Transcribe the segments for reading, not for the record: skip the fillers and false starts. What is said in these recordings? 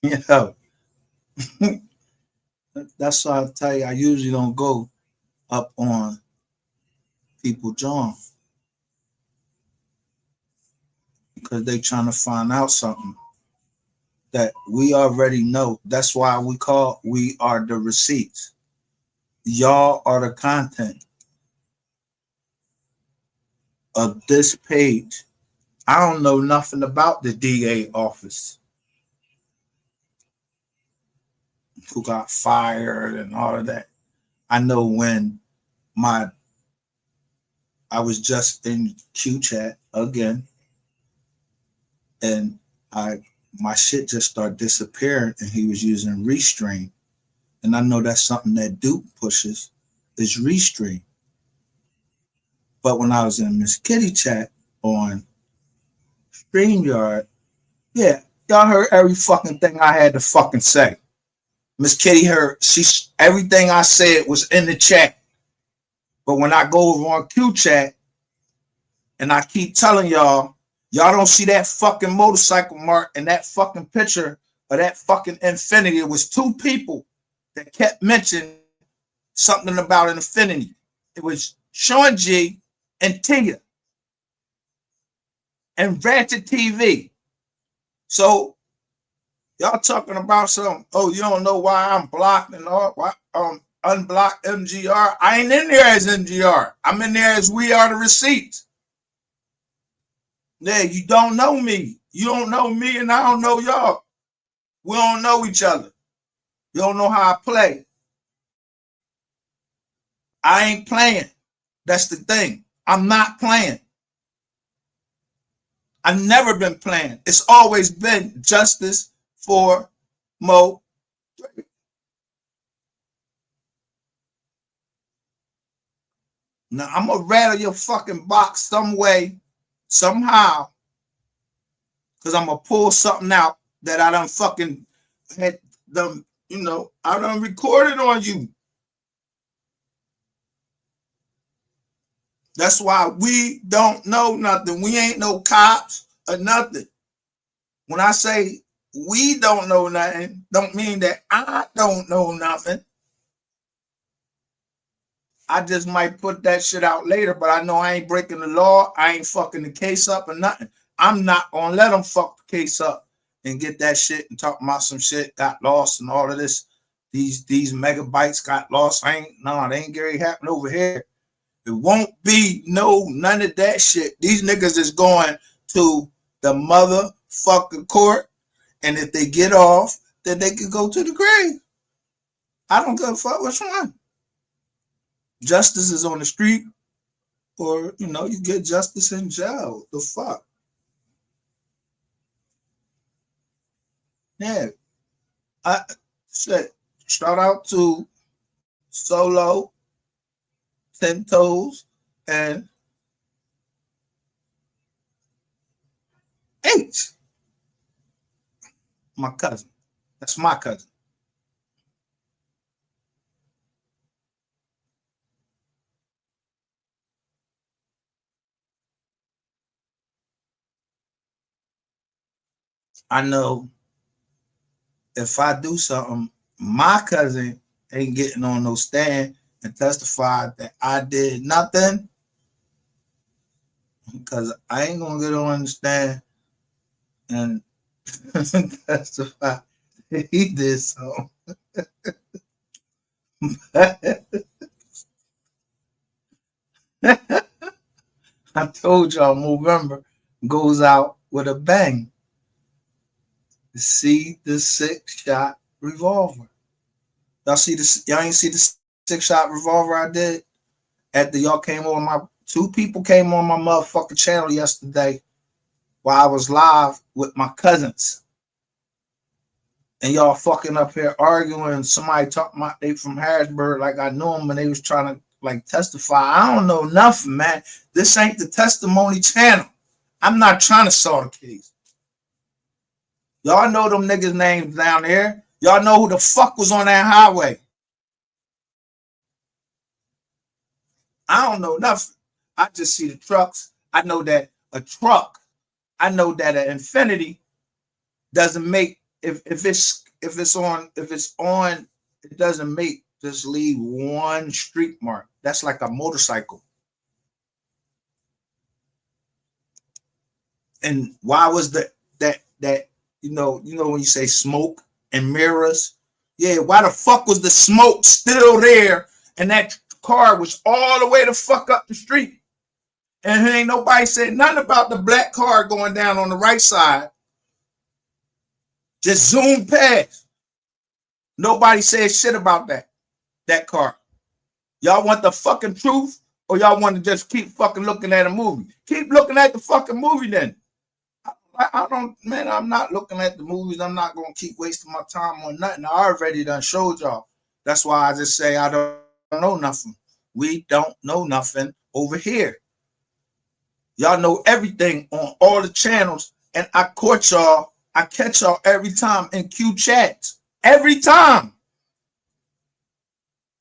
You know, that's why I tell you I usually don't go up on people John because they trying to find out something that we already know. That's why we are the receipts. Y'all are the content of this page. I don't know nothing about the DA office who got fired and all of that. I know when my I was just in Q chat again and I my shit just started disappearing and he was using Restream. And I know that's something that Duke pushes is Restream. But when I was in Miss Kitty chat on StreamYard, yeah, y'all heard every fucking thing I had to fucking say. Miss Kitty heard everything I said was in the chat. But when I go over on Q chat and I keep telling y'all don't see that fucking motorcycle mark and that fucking picture of that fucking Infinity. It was two people that kept mentioning something about an Infinity. It was Sean G and Tia and Ratchet TV. So y'all talking about some, oh, you don't know why I'm blocked and all, why unblocked MGR. I ain't in there as MGR. I'm in there as We Are the Receipts. Yeah, you don't know me. You don't know me and I don't know y'all. We don't know each other. You don't know how I play. I ain't playing. That's the thing. I'm not playing. I've never been playing. It's always been justice for Mo. Now I'm gonna rattle your fucking box some way, somehow, because I'm gonna pull something out that I done fucking had them, I done recorded on you. That's why we don't know nothing. We ain't no cops or nothing. When I say we don't know nothing, don't mean that I don't know nothing. I just might put that shit out later, but I know I ain't breaking the law. I ain't fucking the case up or nothing. I'm not gonna let them fuck the case up and get that shit and talk about some shit got lost and all of this. These megabytes got lost. They ain't Gary happen over here. It won't be none of that shit. These niggas is going to the motherfucking court, and if they get off, then they can go to the grave. I don't give a fuck which one. Justice is on the street, or you get justice in jail. The fuck? Yeah. I said shout out to Solo, 10 Toes, and H. My cousin. That's my cousin. I know if I do something, my cousin ain't getting on no stand and testify that I did nothing, because I ain't gonna get on the stand and testify that he did something. I told y'all MOV3MBER goes out with a bang. See the 6-shot revolver. Y'all see this? Y'all ain't see the 6-shot revolver I did? Y'all came on my 2 people came on my motherfucking channel yesterday while I was live with my cousins. And y'all fucking up here arguing. Somebody talking about they from Harrisburg like I knew them and they was trying to like testify. I don't know nothing, man. This ain't the testimony channel. I'm not trying to solve the case. Y'all know them niggas' names down there. Y'all know who the fuck was on that highway. I don't know nothing. I just see the trucks. I know that an Infinity doesn't make if it's on, it doesn't make, just leave one streak mark. That's like a motorcycle. And why was that when you say smoke and mirrors, yeah, why the fuck was the smoke still there and that car was all the way the fuck up the street? And ain't nobody said nothing about the black car going down on the right side. Just zoomed past. Nobody said shit about that car. Y'all want the fucking truth, or y'all want to just keep fucking looking at a movie? Keep looking at the fucking movie then. I don't, man, I'm not looking at the movies. I'm not going to keep wasting my time on nothing. I already done showed y'all. That's why I just say I don't know nothing. We don't know nothing over here. Y'all know everything on all the channels, and I catch y'all every time in Q chats. Every time.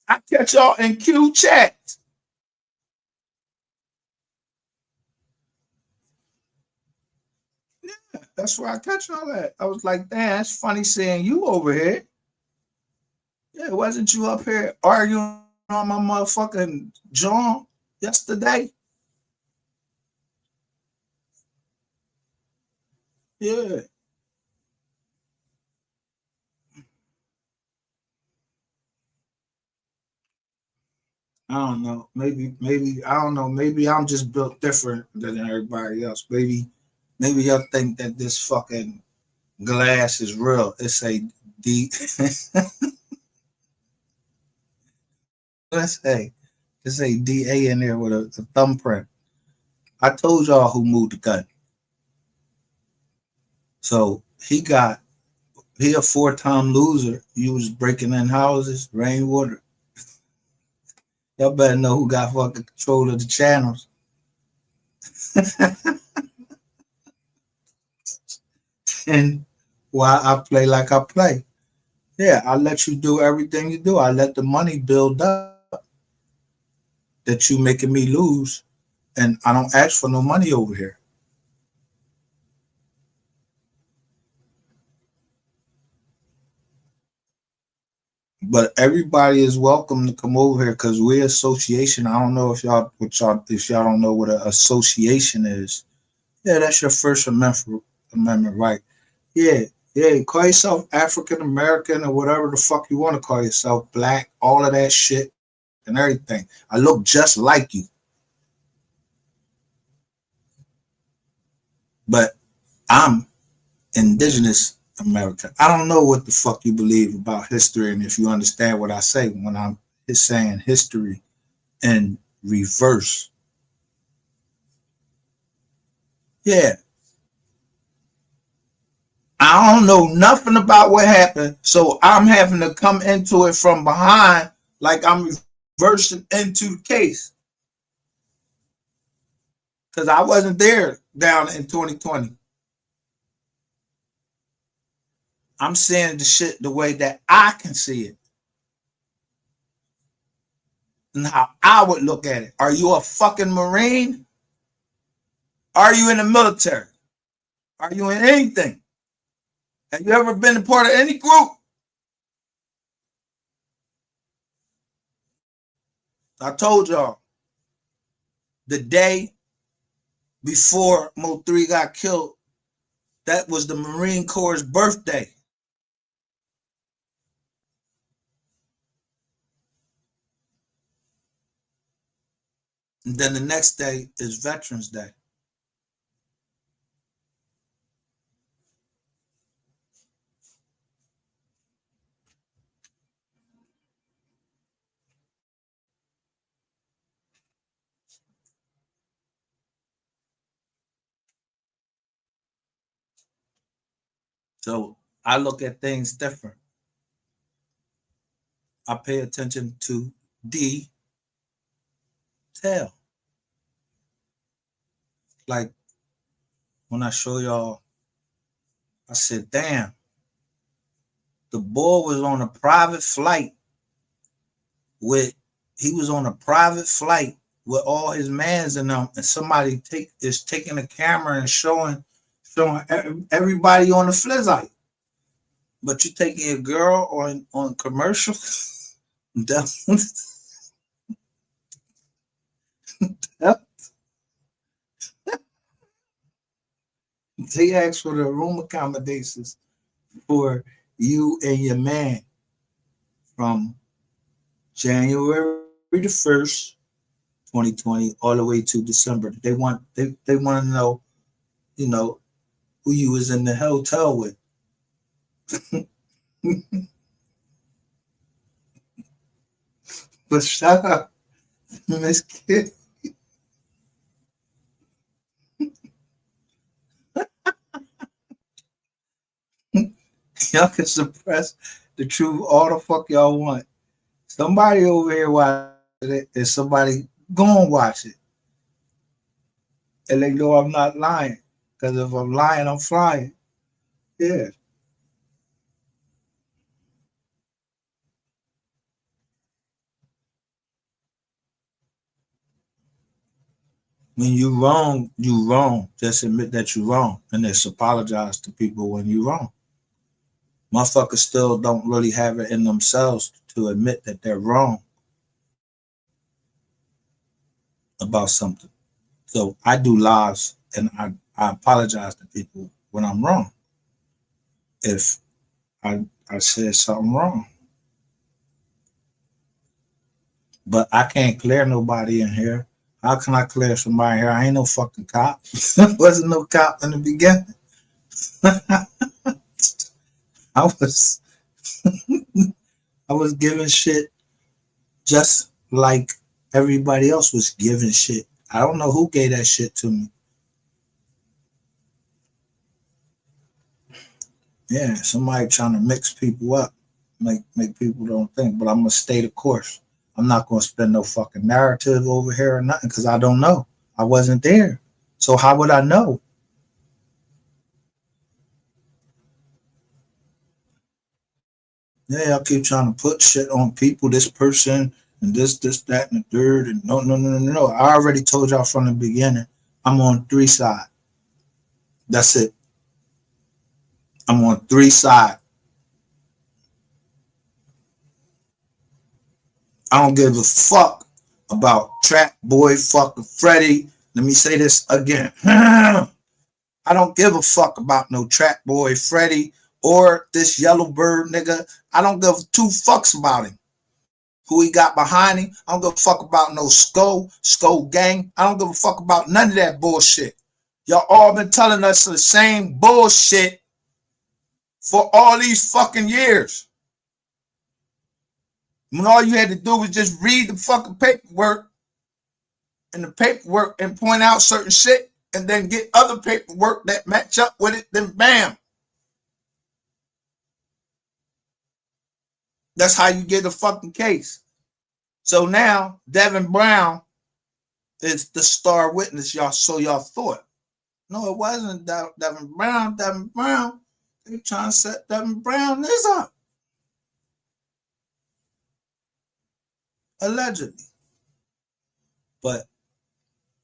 I catch y'all in Q chats. Yeah, that's where I catch y'all at. I was like, damn, it's funny seeing you over here. Yeah, wasn't you up here arguing on my motherfucking John yesterday? Yeah. I don't know. Maybe I don't know. Maybe I'm just built different than everybody else. Maybe y'all think that this fucking glass is real. It's a D. Let's say it's a DA in there with a thumbprint. I told y'all who moved the gun. So he a 4-time loser. You was breaking in houses, rainwater. Y'all better know who got fucking control of the channels. And why I play like I play. Yeah, I let you do everything you do. I let the money build up that you making me lose. And I don't ask for no money over here. But everybody is welcome to come over here because we're association. I don't know if y'all don't know what an association is. Yeah, that's your First Amendment right. Yeah, yeah. Call yourself African American or whatever the fuck you want to call yourself, black, all of that shit and everything. I look just like you, but I'm indigenous American. I don't know what the fuck you believe about history and if you understand what I say when I'm saying history in reverse. Yeah, I don't know nothing about what happened, so I'm having to come into it from behind, like I'm reversing into the case because I wasn't there down in 2020. I'm seeing the shit the way that I can see it and how I would look at it. Are you a fucking Marine? Are you in the military? Are you in anything? Have you ever been a part of any group? I told y'all the day before Mo3 got killed, that was the Marine Corps' birthday. And then the next day is Veterans Day. So I look at things different. I pay attention to detail. Like when I show y'all, I said, damn, the boy was on a private flight with, he was on a private flight with all his mans in them, and somebody is taking a camera and showing everybody on the flizzite. But you taking your girl on commercial? They asked for the room accommodations for you and your man from January the 1st, 2020, all the way to December. They want to know, you know, who you was in the hotel with. But shut up, Miss Kid. Y'all can suppress the truth all the fuck y'all want. Somebody over here watching it, and somebody go and watch it. And they know I'm not lying. Because if I'm lying, I'm flying. Yeah. When you wrong, you wrong. Just admit that you wrong. And just apologize to people when you wrong. Motherfuckers still don't really have it in themselves to admit that they're wrong about something. So I do lives and I apologize to people when I'm wrong. If I said something wrong. But I can't clear nobody in here. How can I clear somebody here? I ain't no fucking cop. Wasn't no cop in the beginning. I was I was giving shit just like everybody else was giving shit. I don't know who gave that shit to me. Yeah, somebody trying to mix people up, make people don't think. But I'm gonna stay the course. I'm not gonna spend no fucking narrative over here or nothing because I don't know. I wasn't there, so how would I know? Yeah, I keep trying to put shit on people. This person and this, that, and the third. And no, no, no, no, no. I already told y'all from the beginning. I'm on three side. That's it. I'm on three side. I don't give a fuck about Trap Boy fucking Freddy. Let me say this again. I don't give a fuck about no Trap Boy Freddy or this Yellow Bird nigga. I don't give two fucks about him. Who he got behind him. I don't give a fuck about no Skull gang. I don't give a fuck about none of that bullshit. Y'all all been telling us the same bullshit for all these fucking years. When all you had to do was just read the fucking paperwork and point out certain shit and then get other paperwork that match up with it, then bam. That's how you get a fucking case. So now Devin Brown is the star witness, y'all. So y'all thought. No, it wasn't Devin Brown. Devin Brown. They trying to set Devin Brown this up. Allegedly. But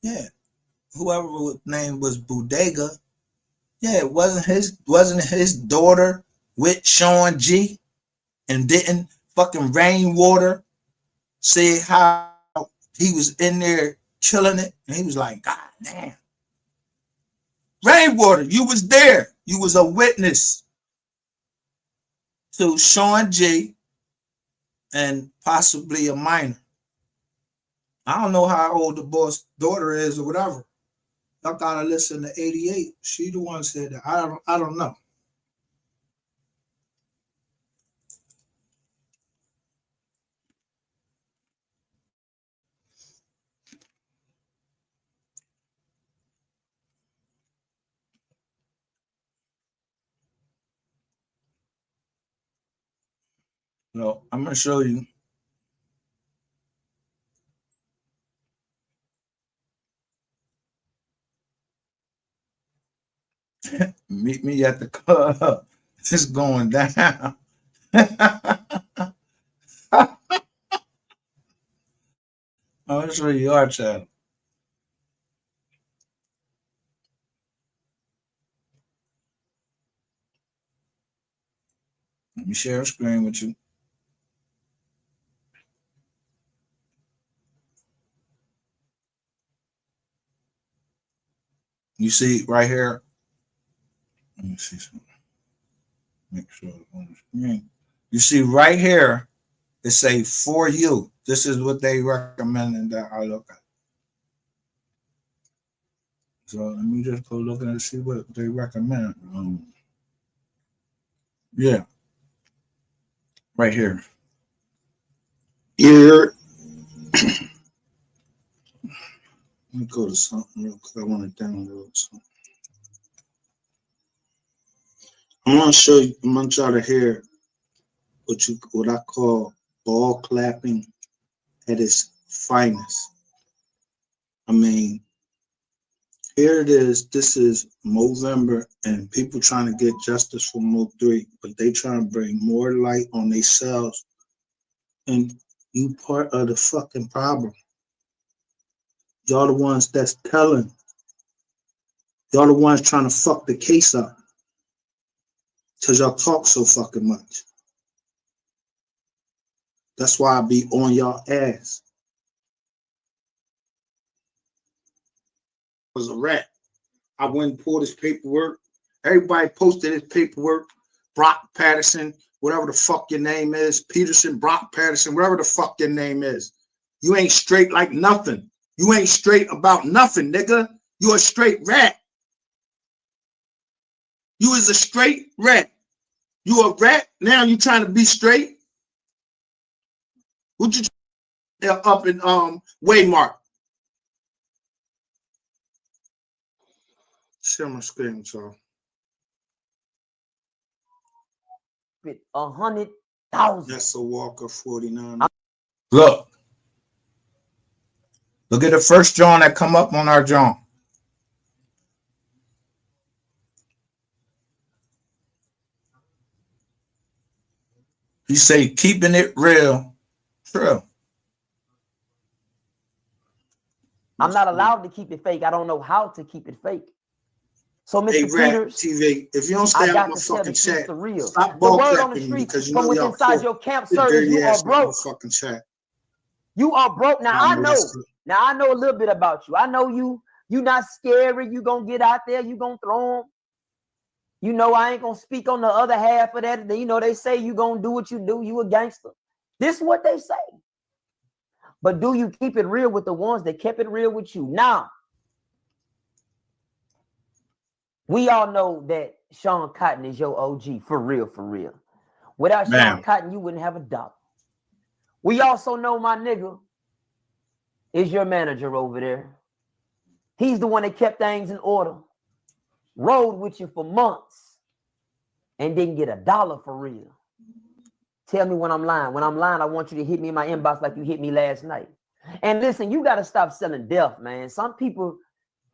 yeah, whoever name was Bodega, yeah, it wasn't his daughter with Sean G and didn't fucking Rainwater say how he was in there killing it. And he was like, God damn. Rainwater, you was there. You was a witness to Sean G and possibly a minor. I don't know how old the boss daughter is or whatever. Y'all gotta listen to 88. She the one said that. I don't know. No, I'm gonna show you. Meet me at the club. It's going down. I'm gonna show you our channel. Let me share a screen with you. You see right here. Let me see something. Make sure it's on the screen. You see right here, it say for you. This is what they recommend that I look at. So let me just go look and see what they recommend. Yeah, right here. Here. Let me go to something real quick. I want to download something. I want to show you. I want y'all to hear what I call ball clapping at its finest. I mean, here it is. This is MOV3MBER, and people trying to get justice for MOV3, but they trying to bring more light on themselves. And you part of the fucking problem. Y'all the ones that's telling. Y'all the ones trying to fuck the case up. Because y'all talk so fucking much. That's why I be on y'all ass. I was a rat. I went and pulled his paperwork. Everybody posted his paperwork. Brock Patterson, whatever the fuck your name is. Peterson, Brock Patterson, whatever the fuck your name is. You ain't straight like nothing. You ain't straight about nothing, nigga. You a straight rat. You is a straight rat. You a rat. Now you trying to be straight. What you up in Waymark? Share my screen, so. 100,000. That's a Walker 49. Look at the first John that come up on our John. He say keeping it real. True. I'm not allowed to keep it fake. I don't know how to keep it fake. So, Mr. Hey, Peters, TV, if you don't stay out my fucking chat, the real. stop The ball word on the clapping street because you from know within y'all inside your camp, sir, is you are broke. Fucking chat. You are broke. Now I know. Now I know a little bit about you. I know you not scary. You gonna get out there. You gonna throw them. You know I ain't gonna speak on the other half of that. You know they say you gonna do what you do. You a gangster. This is what they say. But do you keep it real with the ones that kept it real with you? Now, we all know that Sean Cotton is your OG, for real, for real. Without Sean Cotton, you wouldn't have a dollar. We also know my nigga is your manager over there. He's the one that kept things in order. Rode with you for months and didn't get a dollar for real. Tell me when I'm lying. When I'm lying, I want you to hit me in my inbox like you hit me last night. And listen, you got to stop selling death, man. Some people,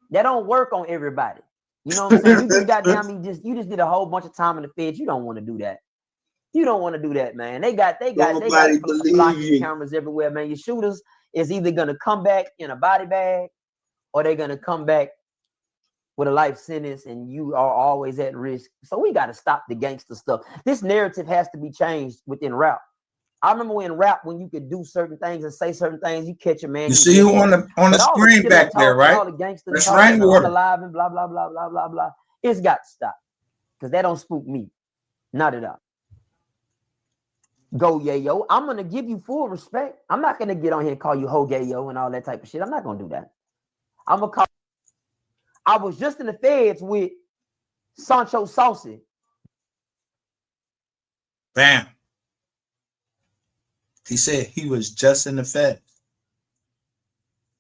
that don't work on everybody. You know what I'm saying? You just goddamn you just did a whole bunch of time in the feds. You don't want to do that. You don't want to do that, man. They got blocking cameras everywhere, man. Your shooters is either gonna come back in a body bag or they're gonna come back with a life sentence, and you are always at risk. So we got to stop the gangster stuff. This narrative has to be changed within rap. I remember in rap, when you could do certain things and say certain things, you catch a man. You see who on the screen back there, right? All the gangster That's talk, Rainwater. alive and blah blah blah blah blah blah. It's got to stop because that don't spook me, not at all. Go yayo. I'm gonna give you full respect. I'm not gonna get on here and call you ho gayo and all that type of shit. I'm not gonna do that. I'm gonna call. I was just in the feds with Sancho Saucy. Bam. He said he was just in the feds.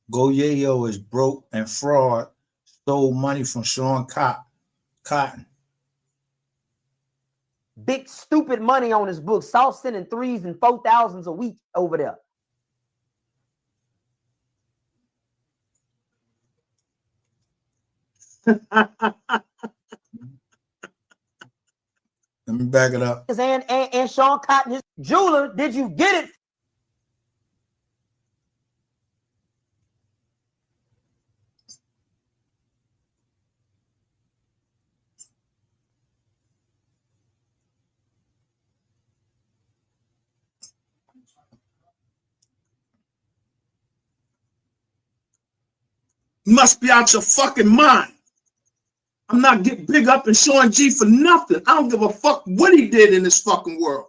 Go yayo is broke and fraud. Stole money from Sean Cotton. Big stupid money on his book. Sauce sending 3s and 4,000s a week over there. Let me back it up. And Sean Cotton, his jeweler, did you get it? You must be out your fucking mind. I'm not getting big up and showing G for nothing. I don't give a fuck what he did in this fucking world.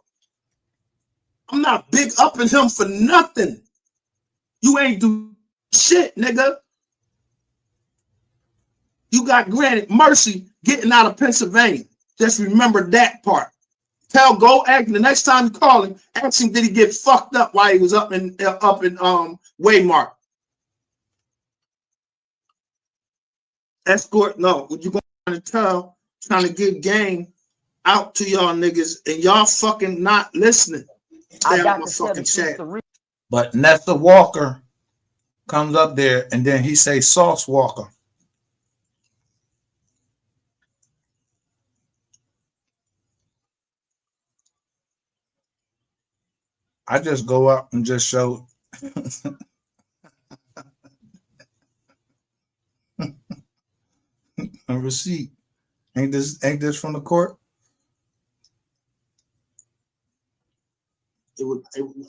I'm not big upping him for nothing. You ain't do shit, nigga. You got granted mercy getting out of Pennsylvania. Just remember that part. Go ask the next time you call him, ask him did he get fucked up while he was up in Waymark. Escort, no. What you going to tell? Trying to give game out to y'all niggas and y'all fucking not listening. Stay out my fucking chat. But Nessa Walker comes up there and then he say Sauce Walker. I just go up and just show a receipt. Ain't this from the court? I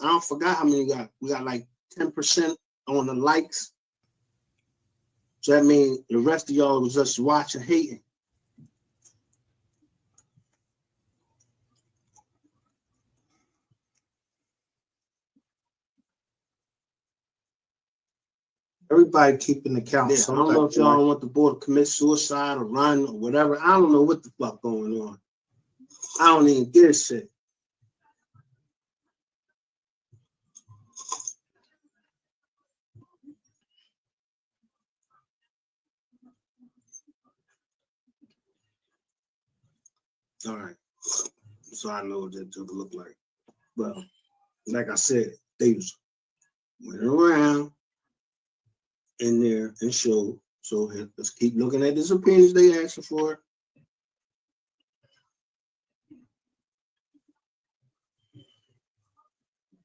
don't forgot how many we got. We got like 10% on the likes. So that means the rest of y'all was just watching, hating. Everybody keeping the count. Yeah, I don't know if y'all want the boy to commit suicide or run or whatever. I don't know what the fuck going on. I don't even get shit. All right. So I know what that joke look like. But like I said, they was went around in there and showed. So let's keep looking at the subpoenas they asking for.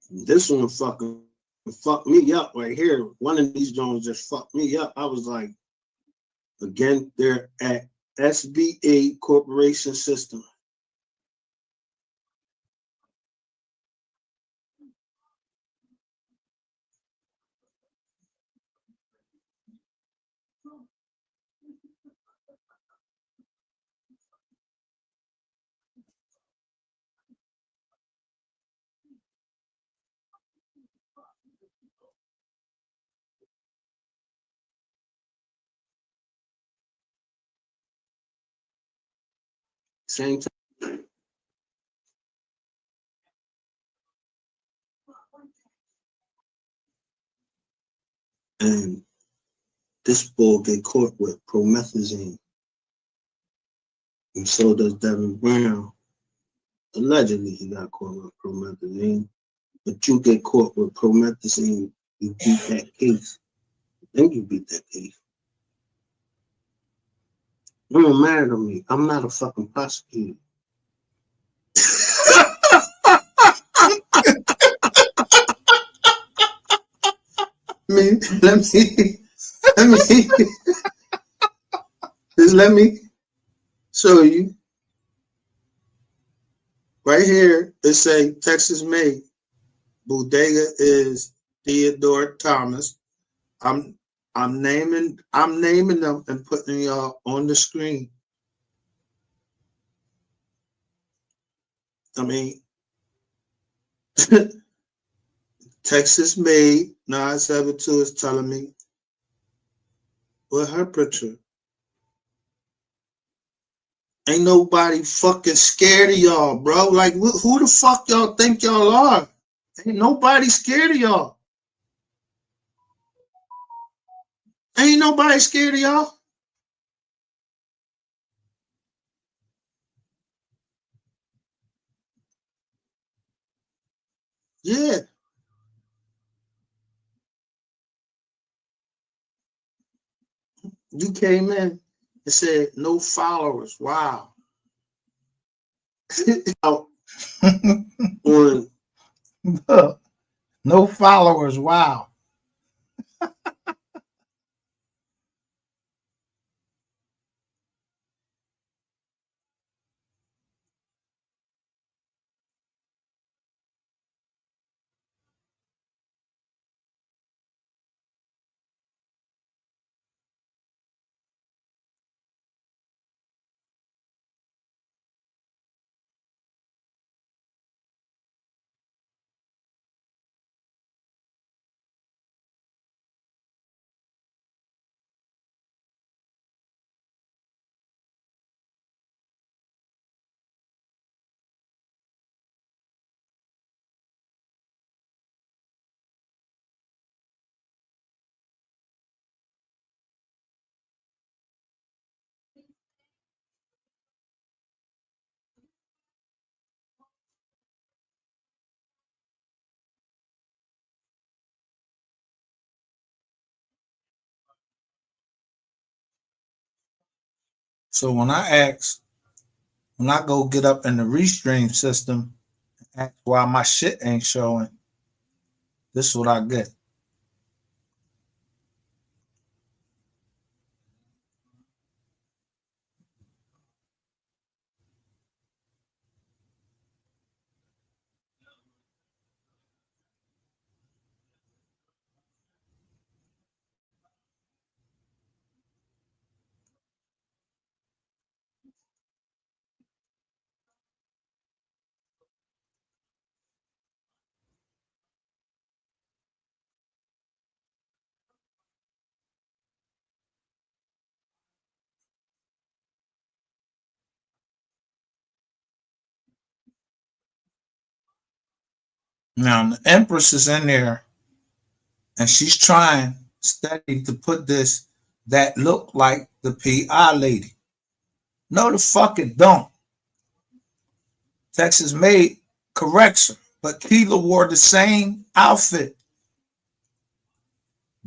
This one fucking fucked me up right here. One of these Jones just fucked me up. I was like, again, they're at SBA Corporation System. Same time. And this bull get caught with promethazine. And so does Devin Brown. Allegedly, he got caught with promethazine. But you get caught with promethazine, you beat that case. I think you beat that case. It don't matter to me. I'm not a fucking prosecutor. Let me show you. Right here, it say Texas made. Bodega is Theodore Thomas. I'm naming them and putting y'all on the screen. I mean, Texas made 972 is telling me what her picture. Ain't nobody fucking scared of y'all, bro. Like, who the fuck y'all think y'all are? Ain't nobody scared of y'all. Ain't nobody scared of y'all. Yeah. You came in and said no followers. Wow. On no followers. Wow. So when I go get up in the restream system, ask why my shit ain't showing, this is what I get. Now the Empress is in there and she's trying steady to put this that look like the PI lady. No, the fuck it don't. Texas made correction, but Keela wore the same outfit.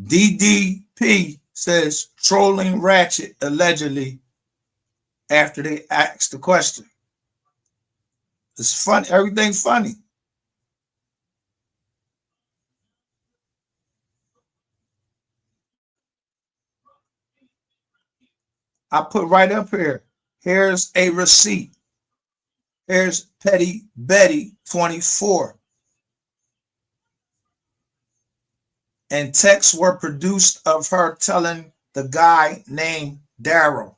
DDP says trolling Ratchet allegedly after they asked the question. It's funny, everything funny. I put right up here. Here's a receipt. Here's Petty Betty 24. And texts were produced of her telling the guy named Daryl.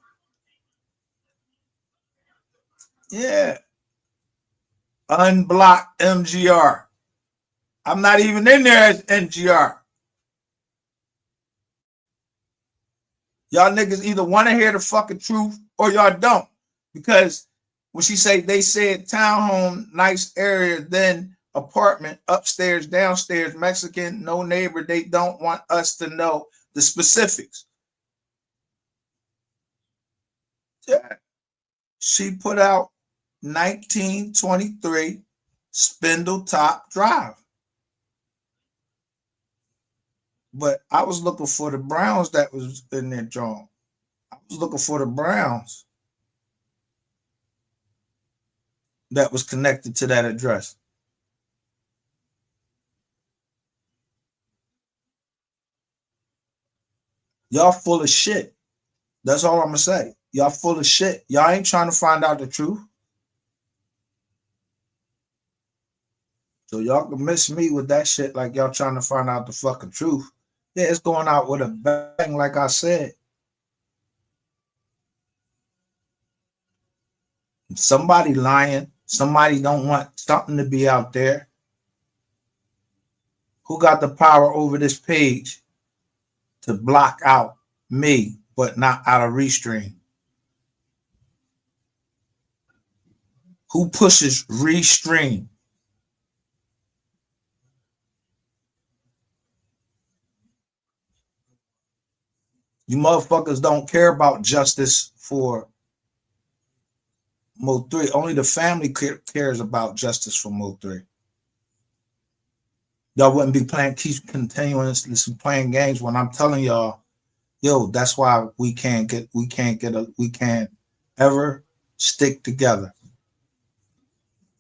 Yeah. Unblock MGR. I'm not even in there as NGR. Y'all niggas either want to hear the fucking truth or y'all don't. Because when she say they said townhome, nice area, then apartment, upstairs, downstairs, Mexican, no neighbor, they don't want us to know the specifics. Yeah. She put out 1923 Spindletop Drive. But I was looking for the Browns that was in there, John. I was looking for the Browns that was connected to that address. Y'all full of shit. That's all I'm gonna say. Y'all full of shit. Y'all ain't trying to find out the truth. So y'all can miss me with that shit like y'all trying to find out the fucking truth. Yeah, it's going out with a bang, like I said. Somebody lying. Somebody don't want something to be out there. Who got the power over this page to block out me, but not out of restream? Who pushes restream? You motherfuckers don't care about justice for MOV3. Only the family cares about justice for MOV3. Y'all wouldn't be keep continuously playing games when I'm telling y'all, yo, that's why we can't ever stick together.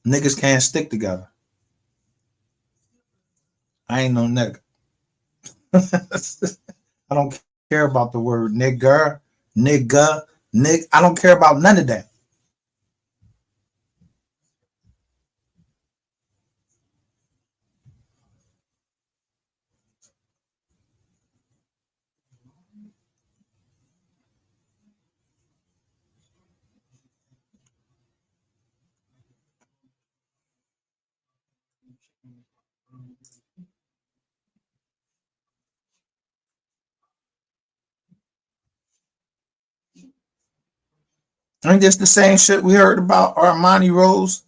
Niggas can't stick together. I ain't no nigga. I don't care about the word nigga. I don't care about none of that. Ain't this the same shit we heard about Armani Rose?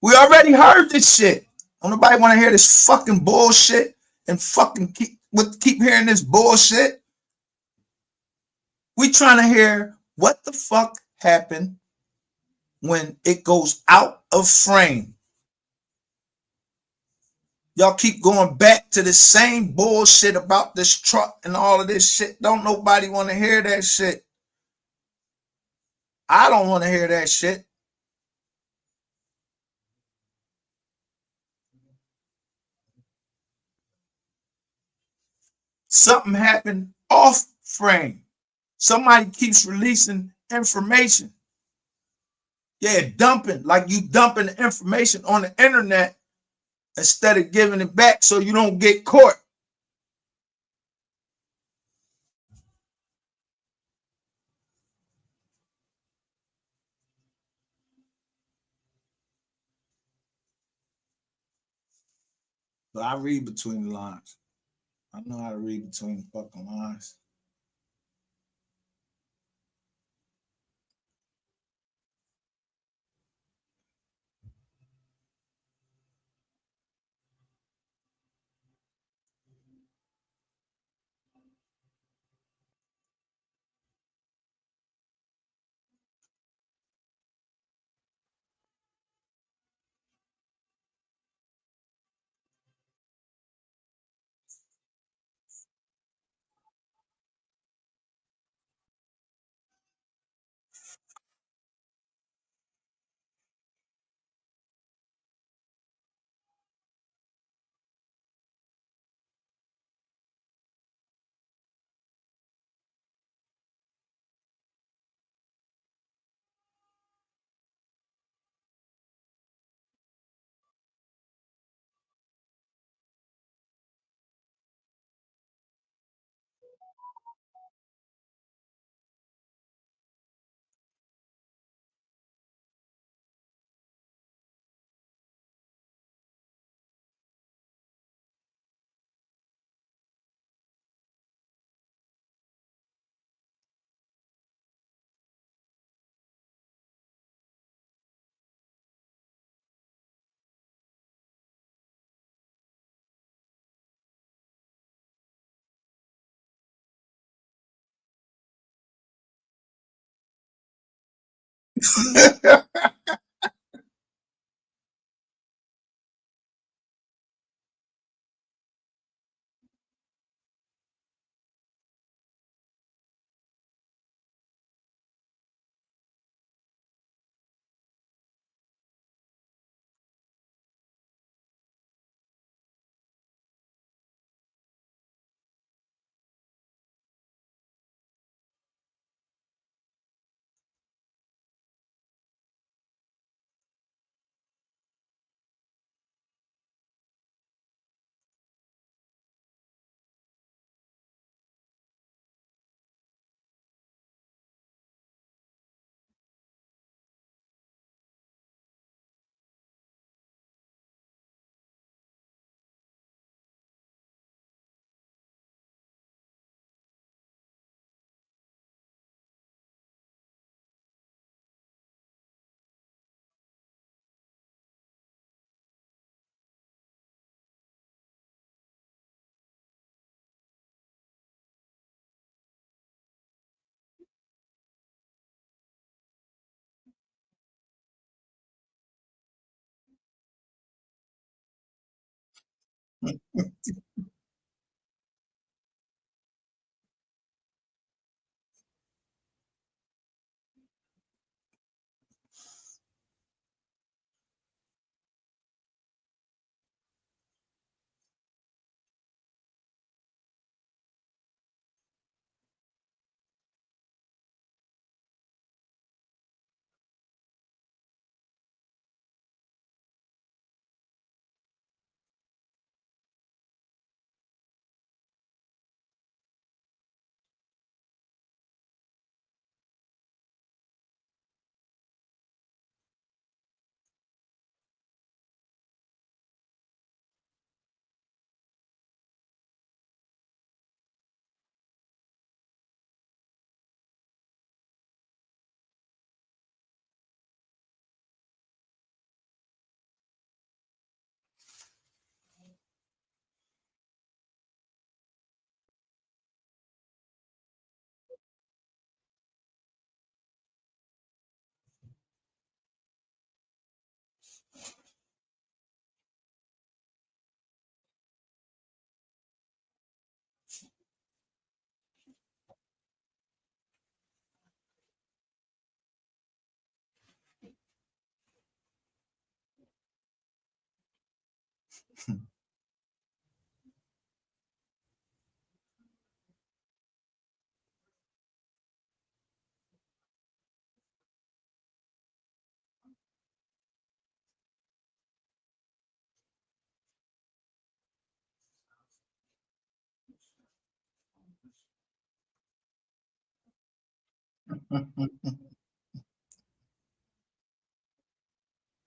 We already heard this shit. Don't nobody want to hear this fucking bullshit and fucking keep hearing this bullshit. We trying to hear what the fuck happened when it goes out of frame. Y'all keep going back to the same bullshit about this truck and all of this shit. Don't nobody want to hear that shit. I don't want to hear that shit. Something happened off frame. Somebody keeps releasing information. Yeah, dumping, like you dumping information on the internet instead of giving it back so you don't get caught. But I read between the lines. I know how to read between the fucking lines.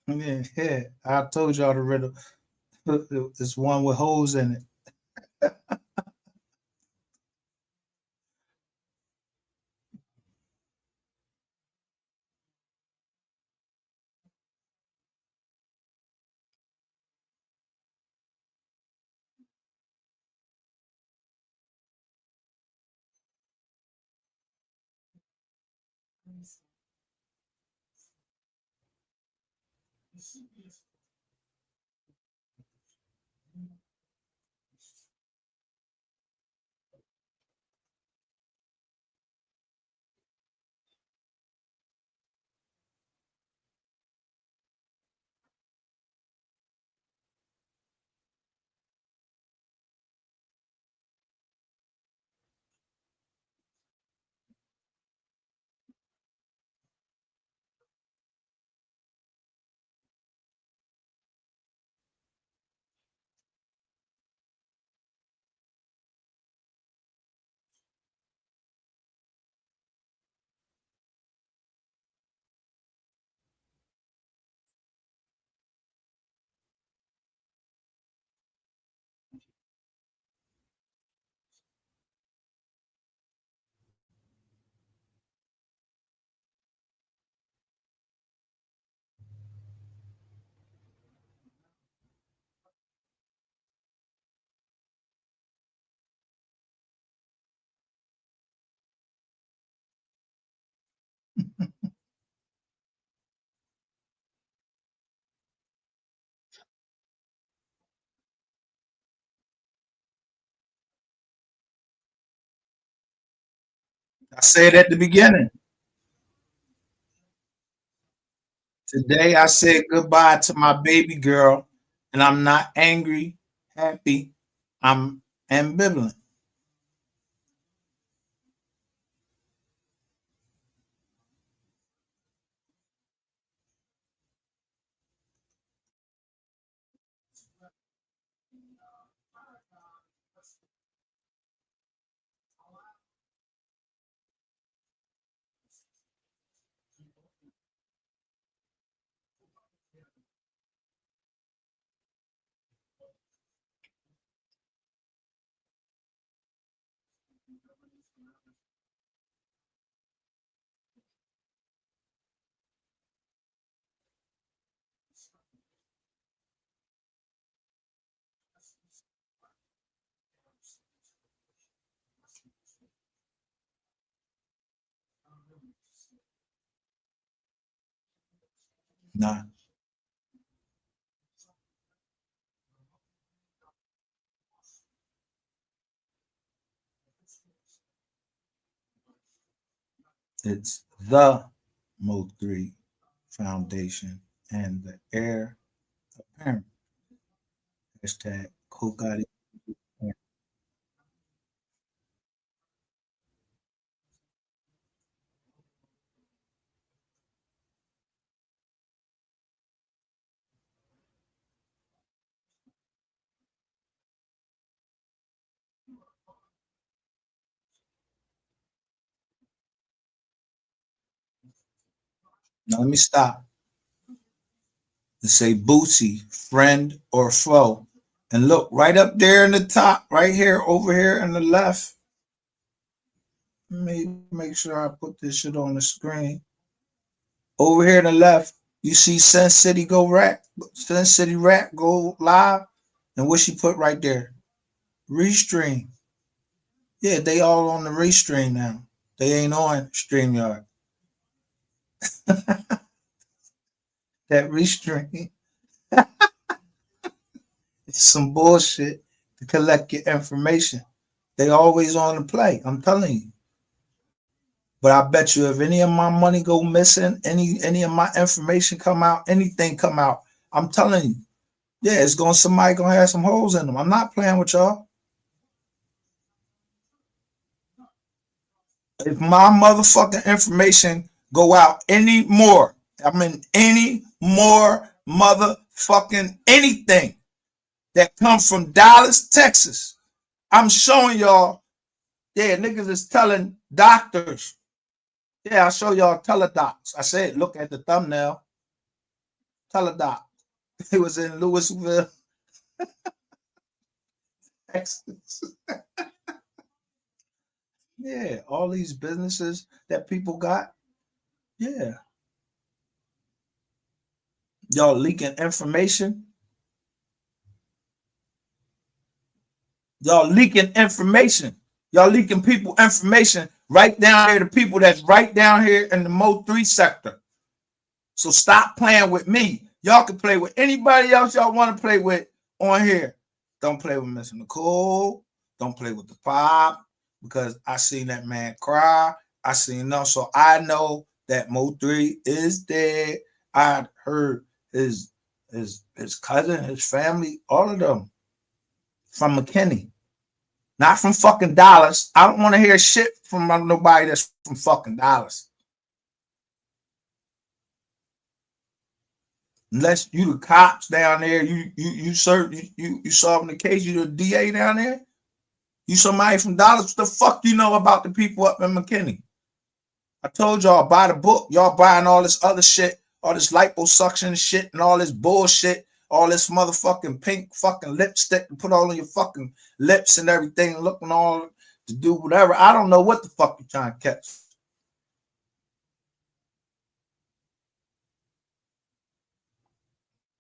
Yeah, I told y'all the riddle. It's one with holes in it. I said at the beginning. Today I said goodbye to my baby girl, and I'm not angry, happy. I'm ambivalent. Nah, it's the MOV3 Foundation and the heir apparent. Hashtag Kokati. Now let me stop and say Bootsy, friend or foe. And look right up there in the top, right here, over here in the left. Let me make sure I put this shit on the screen. Over here to the left, you see Sin City go rap, Sin City rap go live, and what she put right there, restream. Yeah, they all on the restream now. They ain't on StreamYard. That restream is some bullshit to collect your information. They always on the play. I'm telling you. But I bet you if any of my money go missing, any of my information come out, anything come out, I'm telling you, Yeah, somebody gonna have some holes in them. I'm not playing with y'all. If my motherfucking information go out anymore, I mean any more motherfucking anything that comes from Dallas, Texas, I'm showing y'all. Yeah, niggas is telling doctors. Yeah, I show y'all teledocs. I said, look at the thumbnail. Teledoc. It was in Louisville, Texas. Yeah, all these businesses that people got. Yeah. Y'all leaking information. Y'all leaking information. Y'all leaking people information right down here to people that's right down here in the MOV3 sector. So stop playing with me. Y'all can play with anybody else y'all want to play with on here. Don't play with Miss Nicole. Don't play with the Pop, because I seen that man cry. I seen them. So I know that MOV3 is dead. I heard his cousin, his family, all of them from McKinney. Not from fucking Dallas. I don't want to hear shit from nobody that's from fucking Dallas. Unless you the cops down there, you solving the case, you the DA down there. You somebody from Dallas. What the fuck you know about the people up in McKinney? I told y'all, buy the book. Y'all buying all this other shit, all this liposuction shit and all this bullshit, all this motherfucking pink fucking lipstick to put all on your fucking lips and everything, looking all to do whatever. I don't know what the fuck you trying to catch.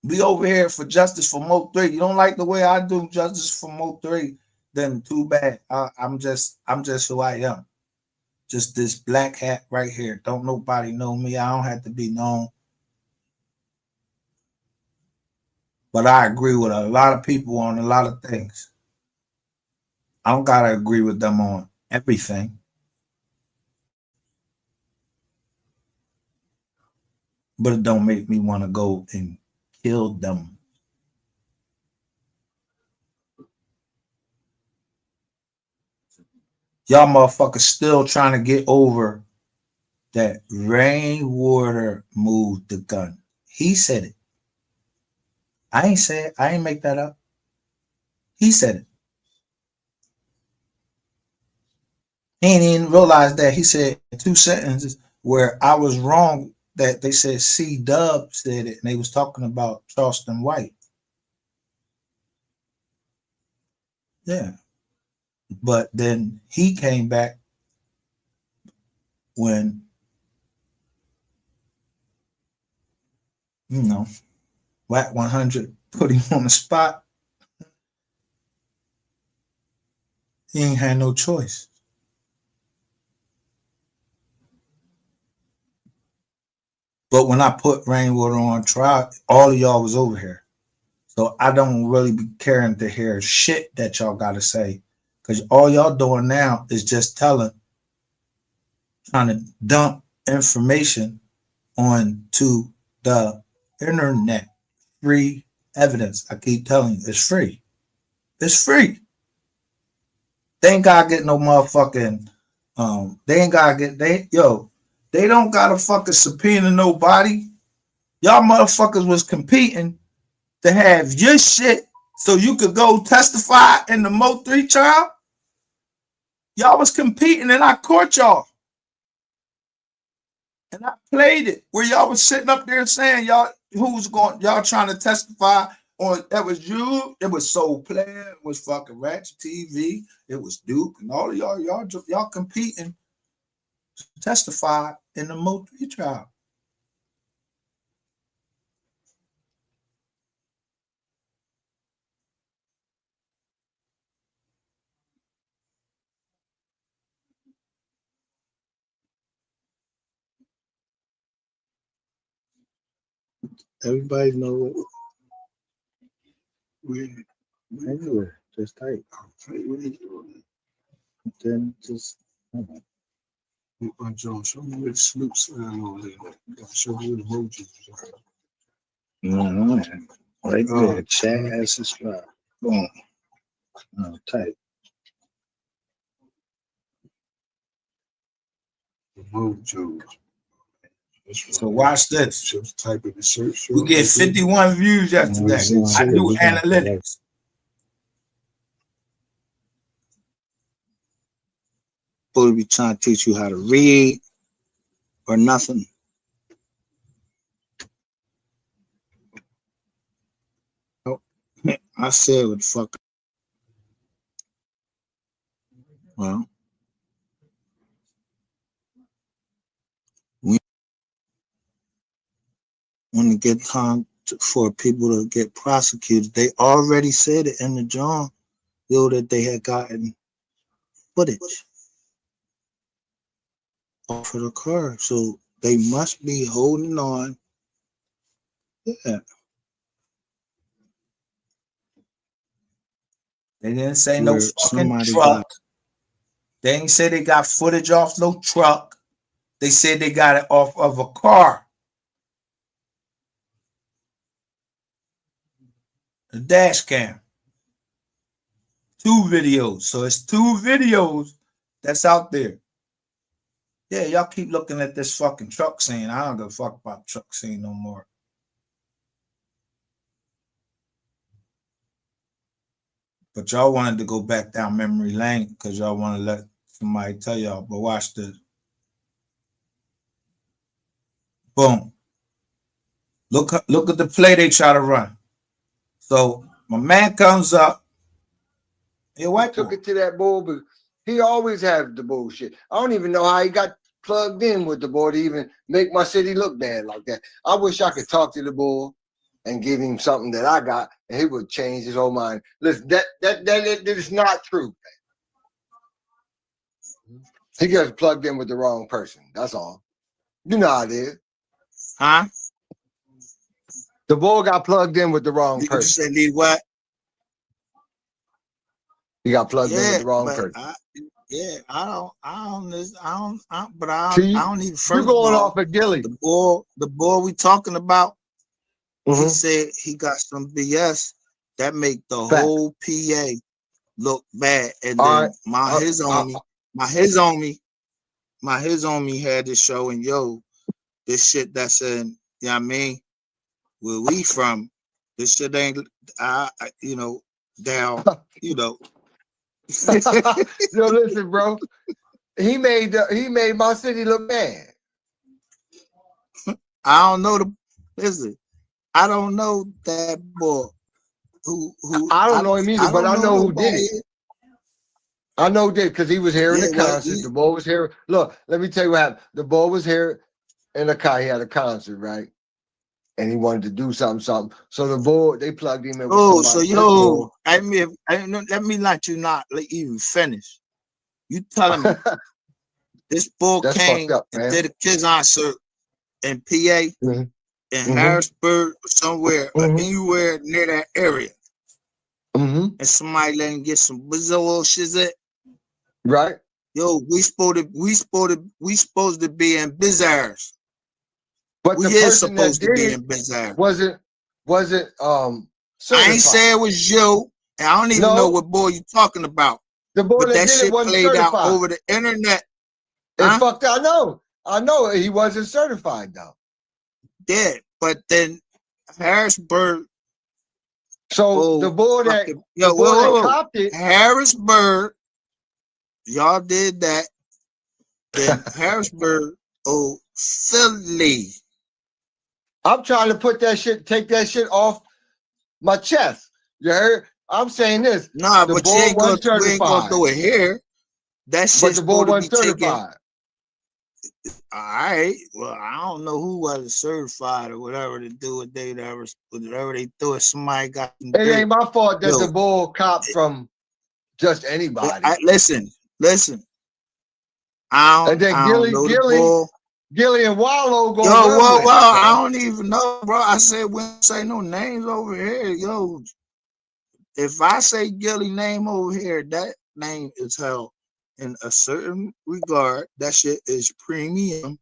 We over here for justice for MOV3. You don't like the way I do justice for MOV3, then too bad. I'm just who I am. Just this black hat right here. Don't nobody know me. I don't have to be known. But I agree with a lot of people on a lot of things. I don't gotta agree with them on everything. But it don't make me want to go and kill them. Y'all motherfuckers still trying to get over that Rainwater moved the gun. He said it. I ain't say it. I ain't make that up. He said it. He ain't even realize that. He said 2 sentences where I was wrong, that they said C-Dub said it, and they was talking about Charleston White. Yeah. But then he came back when, WAC 100 put him on the spot. He ain't had no choice. But when I put Rainwater on trial, all of y'all was over here. So I don't really be caring to hear shit that y'all got to say. Because all y'all doing now is just trying to dump information onto the internet. Free evidence. I keep telling you, it's free. It's free. They ain't gotta get no motherfucking, they ain't gotta get, they don't gotta fucking subpoena nobody. Y'all motherfuckers was competing to have your shit so you could go testify in the MOV3 trial. Y'all was competing and I caught y'all. And I played it where y'all was sitting up there saying y'all trying to testify on, that was you, it was Soul Player, it was fucking Ratchet TV, it was Duke, and all of y'all competing to testify in the MOV3 trial. Everybody know it. Anywhere, just type. Then just. John, show me where the Snoop's over there. Show me where the emojis are. Right there, Chaz subscribe. Boom. Oh, type. Move Joe. So watch this. Just type in the search. We get 51 views yesterday. I do analytics. Supposed to be trying to teach you how to read or nothing. I said what the fuck. Well, when it get time for people to get prosecuted, they already said it in the John bill that they had gotten footage off of the car. So they must be holding on. Yeah. They didn't say no fucking truck. They didn't say they got footage off no truck. They said they got it off of a car. A dash cam. 2 videos. So it's 2 videos that's out there. Yeah, y'all keep looking at this fucking truck scene. I don't give a fuck about truck scene no more. But y'all wanted to go back down memory lane because y'all want to let somebody tell y'all. But watch this. Boom. Look at the play they try to run. So my man comes up. He took it to that bull, but he always had the bullshit. I don't even know how he got plugged in with the bull to even make my city look bad like that. I wish I could talk to the bull and give him something that I got, and he would change his whole mind. Listen, that is not true. He got plugged in with the wrong person. That's all. You know how it is. Huh? The bull got plugged in with the wrong person. You said need what? He got plugged in with the wrong person. I don't need. You're going off of Gilly. The bull we talking about. He said he got some BS that make the whole PA look bad, and then his homie had to show and this shit that's in, you know what I mean, where we from, this shit ain't down, Yo, listen, bro. He made my city look bad. I don't know I don't know that boy. I don't know him either, but I know who did it. I know that because he was here in the concert. The boy was here. Look, let me tell you what happened. The boy was here in the car. He had a concert, right? And he wanted to do something. So the boy, they plugged him in. Let me let you not even finish. You telling me this boy came and did a kids concert in PA, in Harrisburg, or somewhere, or anywhere near that area, and somebody let him get some bizarre shit. Right? Yo, we supposed to be in Bizarres. But the person that did it wasn't certified. I ain't say it was you, and I don't even know what boy you talking about. The boy that shit wasn't played certified out over the internet. It's fucked. I know he wasn't certified though. Yeah, but then Harrisburg. So the boy that copped it, Harrisburg, y'all did that. Then Harrisburg, Philly. I'm trying to take that shit off my chest. You heard? I'm saying this. Nah, but you ain't gonna do it here. That shit's the boy wasn't certified. All right. Well, I don't know who wasn't certified or whatever to do it. Whatever they do it, somebody got. It ain't my fault that the bull copped from just anybody. Listen. Gilly and Wallow go. I don't even know, bro. I said we don't say no names over here. Yo, if I say Gilly name over here, that name is held in a certain regard. That shit is premium.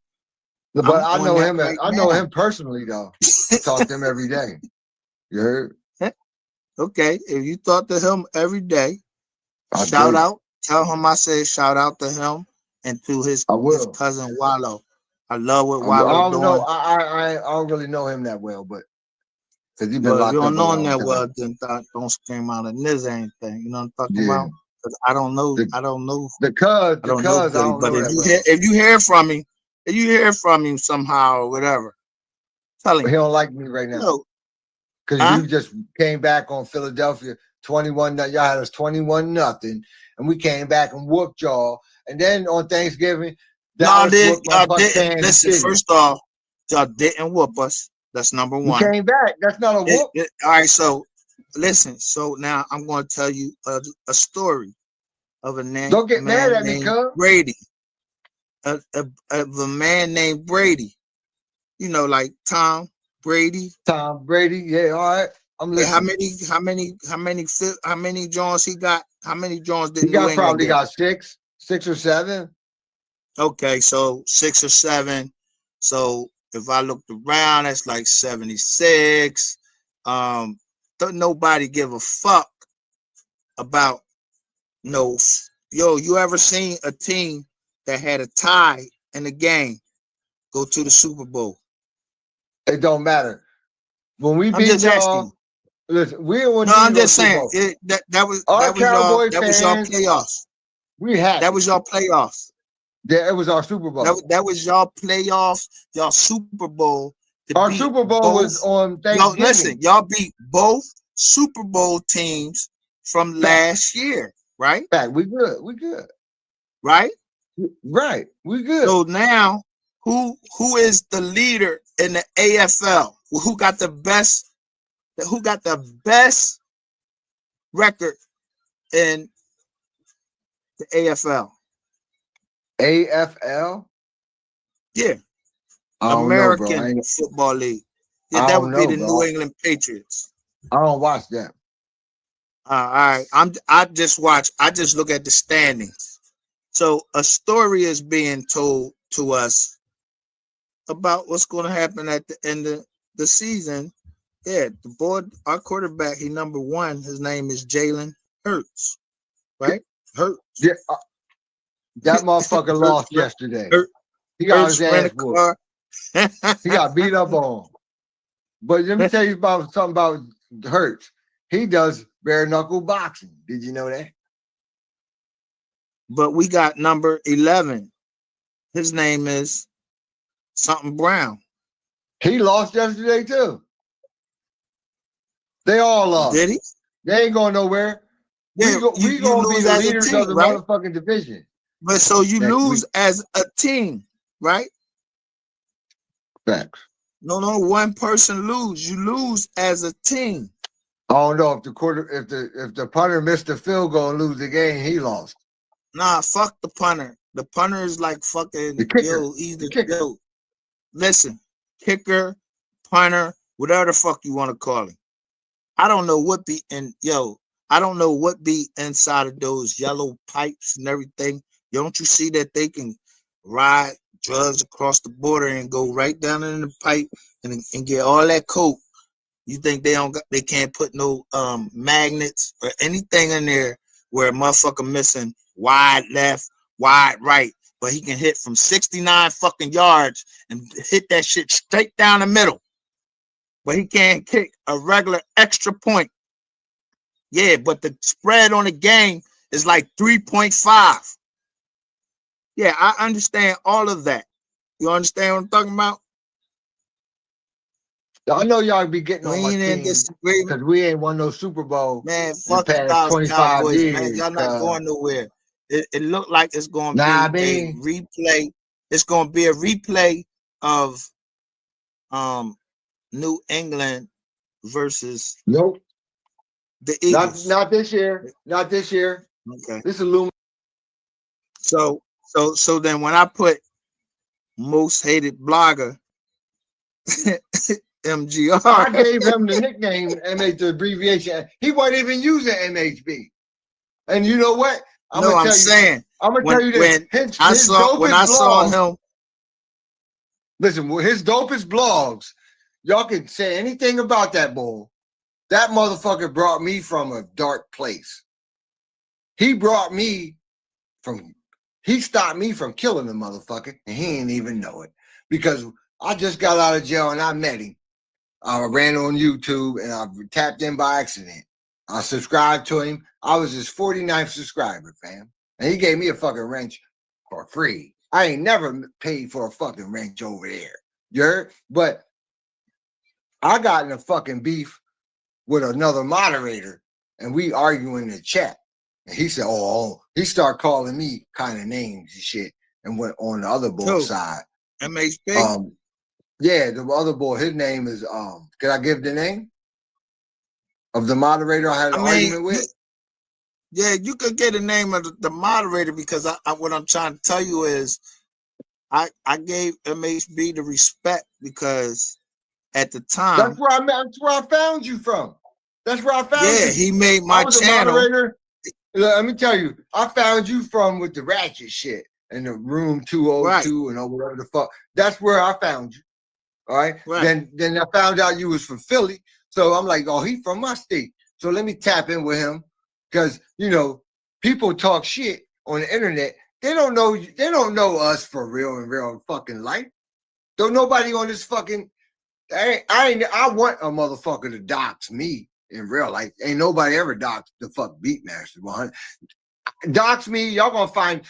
But I know him. I know him personally though. I talk to him every day. You heard? Okay, if you talk to him every day, shout out. Tell him I said shout out to him and to his cousin Wallo. I love what Wallo doing. Know, I don't really know him that well, but because you've been locked up. If you don't know him that time. well, then don't scream out of this anything. You know what I'm talking about? Because I don't know. I don't know. But if you hear from him somehow or whatever, tell him he don't like me right now. Because you just came back on Philadelphia 21. Y'all had us 21-0, and we came back and whooped y'all. And then on Thanksgiving, y'all didn't. Listen, first off, y'all didn't whoop us. That's number one. We came back. That's not a whoop. All right, so listen. So now I'm going to tell you a story of a name. Don't get mad at me, cuz. Brady. Of a man named Brady. You know, like Tom Brady. Tom Brady. Yeah, all right. I'm listening. How many Jones he got? How many Jones did he got? Probably got 6 or 7. Okay, so 6 or 7. So if I looked around, that's like 76. Don't nobody give a fuck about no. Yo, you ever seen a team that had a tie in the game go to the Super Bowl? It don't matter. When we beat y'all, listen, we don't. No, I'm just saying that was y'all playoffs. We had that was y'all playoffs. Yeah, it was our Super Bowl. That was y'all playoffs, y'all Super Bowl. Our Super Bowl was on Thanksgiving. No, listen, y'all beat both Super Bowl teams from last year, right? We good. Right? Right. We good. So now, who is the leader in the AFL? Who got the best record in the AFL? AFL? Yeah. American Football League. Yeah, that would be the New England Patriots. I don't watch that. All right. I just look at the standings. So a story is being told to us about what's going to happen at the end of the season. Yeah, our quarterback, he number 1. His name is Jalen Hurts. Right? Hurts. Yeah. That motherfucker lost yesterday. He got his ass whooped. He got beat up on. But let me tell you about something about Hurts. He does bare knuckle boxing. Did you know that? But we got number 11. His name is something Brown. He lost yesterday too. They all lost. Did he? They ain't going nowhere. Yeah, we gonna be the leaders of the motherfucking division. But so you lose as a team, right? Facts. No, one person lose. You lose as a team. I don't know if the punter missed the field goal and lose the game, he lost. Nah, fuck the punter. The punter is like fucking he's the kicker. Listen, kicker, punter, whatever the fuck you want to call him. I don't know what be inside of those yellow pipes and everything. Don't you see that they can ride drugs across the border and go right down in the pipe and get all that coke? You think they can't put no magnets or anything in there where a motherfucker missing wide left, wide right, but he can hit from 69 fucking yards and hit that shit straight down the middle. But he can't kick a regular extra point. Yeah, but the spread on the game is like 3.5. Yeah, I understand all of that. You understand what I'm talking about? I know y'all be getting on my team because we ain't won no Super Bowl. Man, fuck the Dallas Cowboys, man. Y'all not going nowhere. It looked like it's going to be a replay. It's going to be a replay of New England versus the Eagles. Not this year. Not this year. Okay. This is So then when I put most hated blogger MGR, I gave him the nickname MH, the abbreviation. He wasn't even using MHB. And you know what? I'm gonna tell you this. I saw him. Listen, his dopest blogs, y'all can say anything about that bull. That motherfucker brought me from a dark place. He stopped me from killing the motherfucker, and he didn't even know it. Because I just got out of jail and I met him. I ran on YouTube and I tapped in by accident. I subscribed to him. I was his 49th subscriber, fam. And he gave me a fucking wrench for free. I ain't never paid for a fucking wrench over there. You heard? But I got in a fucking beef with another moderator and we arguing in the chat. And he said, he started calling me kind of names and shit and went on the other boy's side. MHP? Yeah, the other boy, his name is, can I give the name of the moderator I had an argument with? Yeah, you could get the name of the moderator because what I'm trying to tell you is I gave MHB the respect because at the time that's where I found you from. That's where I found you. Yeah, he made my channel. Moderator. Let me tell you, I found you from with the ratchet shit in the room 202 and whatever the fuck. That's where I found you. All right. Then I found out you was from Philly. So I'm like, he from my state. So let me tap in with him. Because people talk shit on the internet. They don't know us for real in real fucking life. Don't nobody on this fucking I want a motherfucker to dox me in real life. Ain't nobody ever doxed the fuck Beatmaster 100. Dox me, y'all gonna find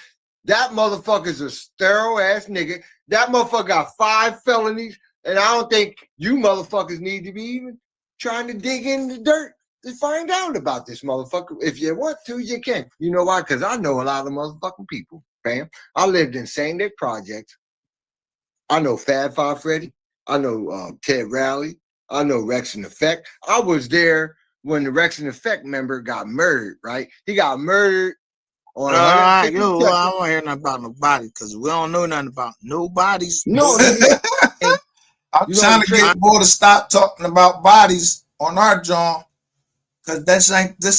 that motherfucker's a sterile ass nigga. That motherfucker got 5 felonies. And I don't think you motherfuckers need to be even trying to dig in the dirt to find out about this motherfucker. If you want to, you can. You know why? Because I know a lot of motherfucking people, fam. I lived in St. Nick Projects. I know Fab Five Freddy. I know Ted Rowley. I know Rex and Effect. I was there when the Rex and Effect member got murdered, right? He got murdered on I don't hear nothing about nobody because we don't know nothing about nobody's. No, I'm trying to get more to stop talking about bodies on our job because this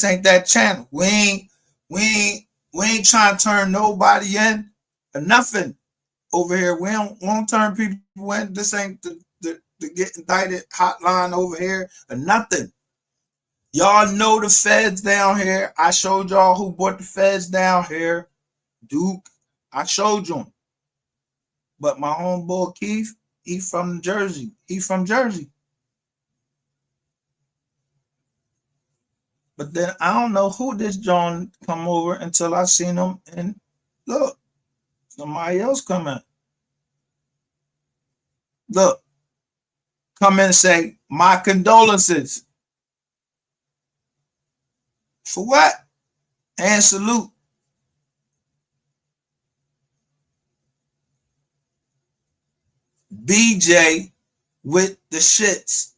ain't that channel. We ain't trying to turn nobody in or nothing over here. We don't turn people in. This ain't the get indicted hotline over here or nothing. Y'all know the feds down here. I showed y'all who brought the feds down here. Duke, I showed you him. But my homeboy Keith, he from Jersey. He from Jersey. But then I don't know who this John come over until I seen him and look, somebody else come in. Look, come in and say, my condolences. For what? And salute. BJ with the shits.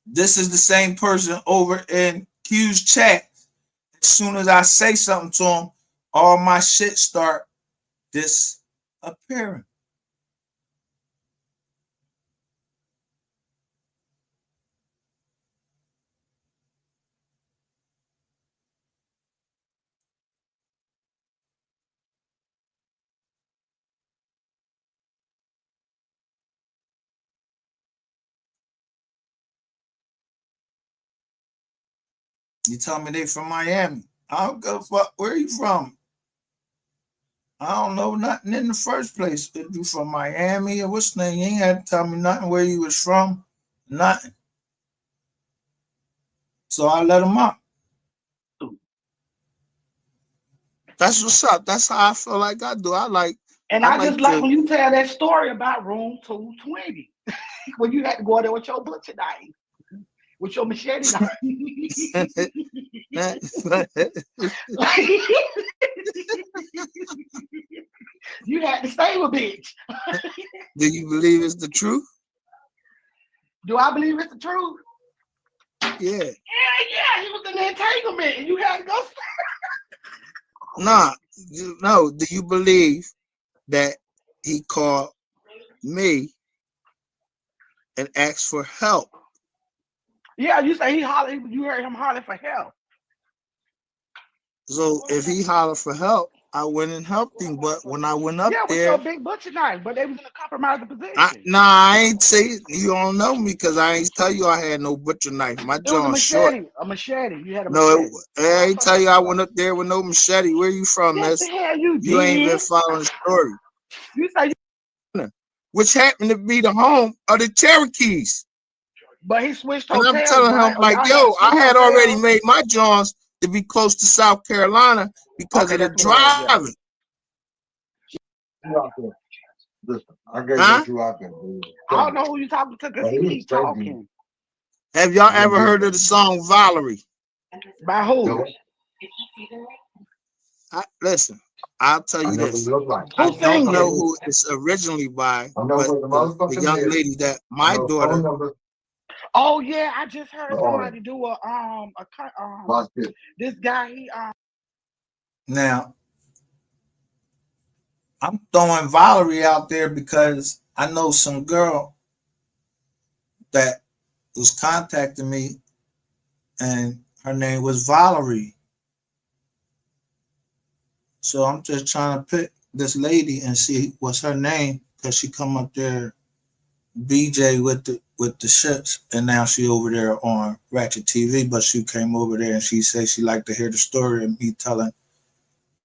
This is the same person over in Q's chat. As soon as I say something to him, all my shit start disappearing. You tell me they from Miami. I don't give a fuck. Where are you from? I don't know nothing in the first place. If you from Miami or what's the name, you ain't had to tell me nothing where you was from. Nothing. So I let him up. That's what's up. That's how I feel like I do. I just like when you tell that story about room 220 when you had to go there with your butcher knife, with your machete knife. You had to save a bitch. Do you believe it's the truth? Do I believe it's the truth? Yeah. Yeah. He was in the entanglement and you had to go. Nah. No. Do you believe that he called me and asked for help? Yeah, you say he hollered. You heard him holler for help. So if he hollered for help, I went and helped him, but when I went up with there, your big butcher knife, but they was in a compromising position. I ain't say you don't know me because I ain't tell you I had no butcher knife. My jaw's short. A machete. You had a No, machete. I ain't tell you I went up there with no machete. Where you from, Yes, miss? the hell you You ain't been did. following the story. You say which happened to be the home of the Cherokees. But he switched and hotels. I'm telling him, like, yo, I had already made my Johns to be close to South Carolina because of the driving. Listen, I got you out there. I don't know who you talking to because he keep talking. Have y'all ever heard of the song Valerie? By who? Listen, I'll tell you this. Like. I don't know who it's originally by, but the young lady that my daughter. Oh yeah, I just heard somebody do this guy Now I'm throwing Valerie out there because I know some girl that was contacting me and her name was Valerie. So I'm just trying to pick this lady and see what's her name because she come up there BJ with the ships, and now she over there on Ratchet TV, but she came over there and she said she liked to hear the story of me telling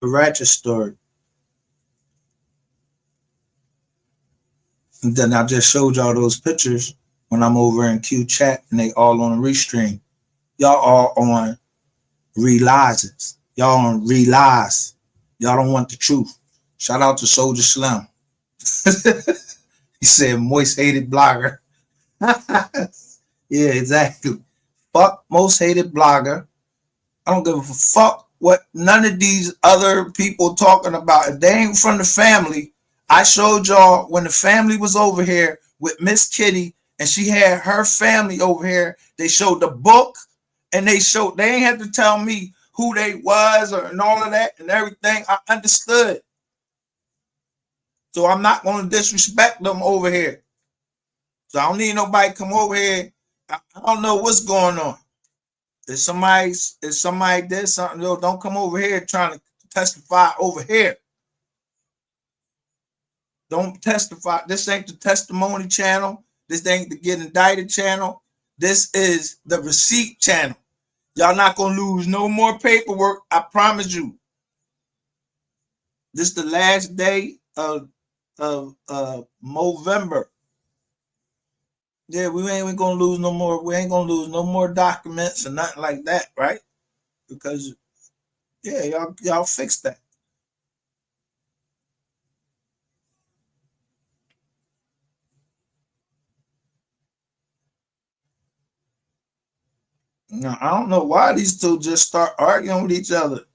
the Ratchet story. And then I just showed y'all those pictures when I'm over in Q chat and they all on the restream. Y'all all on realizes. Y'all on realize. Y'all don't want the truth. Shout out to Soldier Slim. He said moist hated blogger. Yeah, exactly. Fuck most hated blogger. I don't give a fuck what none of these other people talking about. If they ain't from the family, I showed y'all when the family was over here with Miss Kitty and she had her family over here. They showed the book and they ain't had to tell me who they was and all of that and everything. I understood. So I'm not going to disrespect them over here. So I don't need nobody come over here. I don't know what's going on. If somebody did something, don't come over here trying to testify over here. Don't testify. This ain't the testimony channel. This ain't the get indicted channel. This is the receipt channel. Y'all not gonna lose no more paperwork. I promise you. This is the last day of MOV3MBER. Yeah, we ain't gonna lose no more. We ain't gonna lose no more documents or nothing like that, right? Because yeah, y'all fix that. Now, I don't know why these two just start arguing with each other.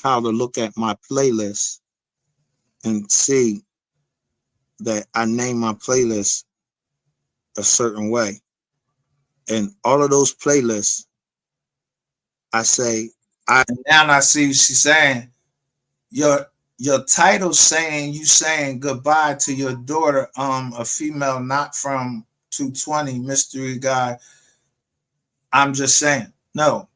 How to look at my playlist and see that I name my playlist a certain way. And all of those playlists, I say, and now I see what she's saying. Your title saying you saying goodbye to your daughter, a female not from 220 mystery guy. I'm just saying, no.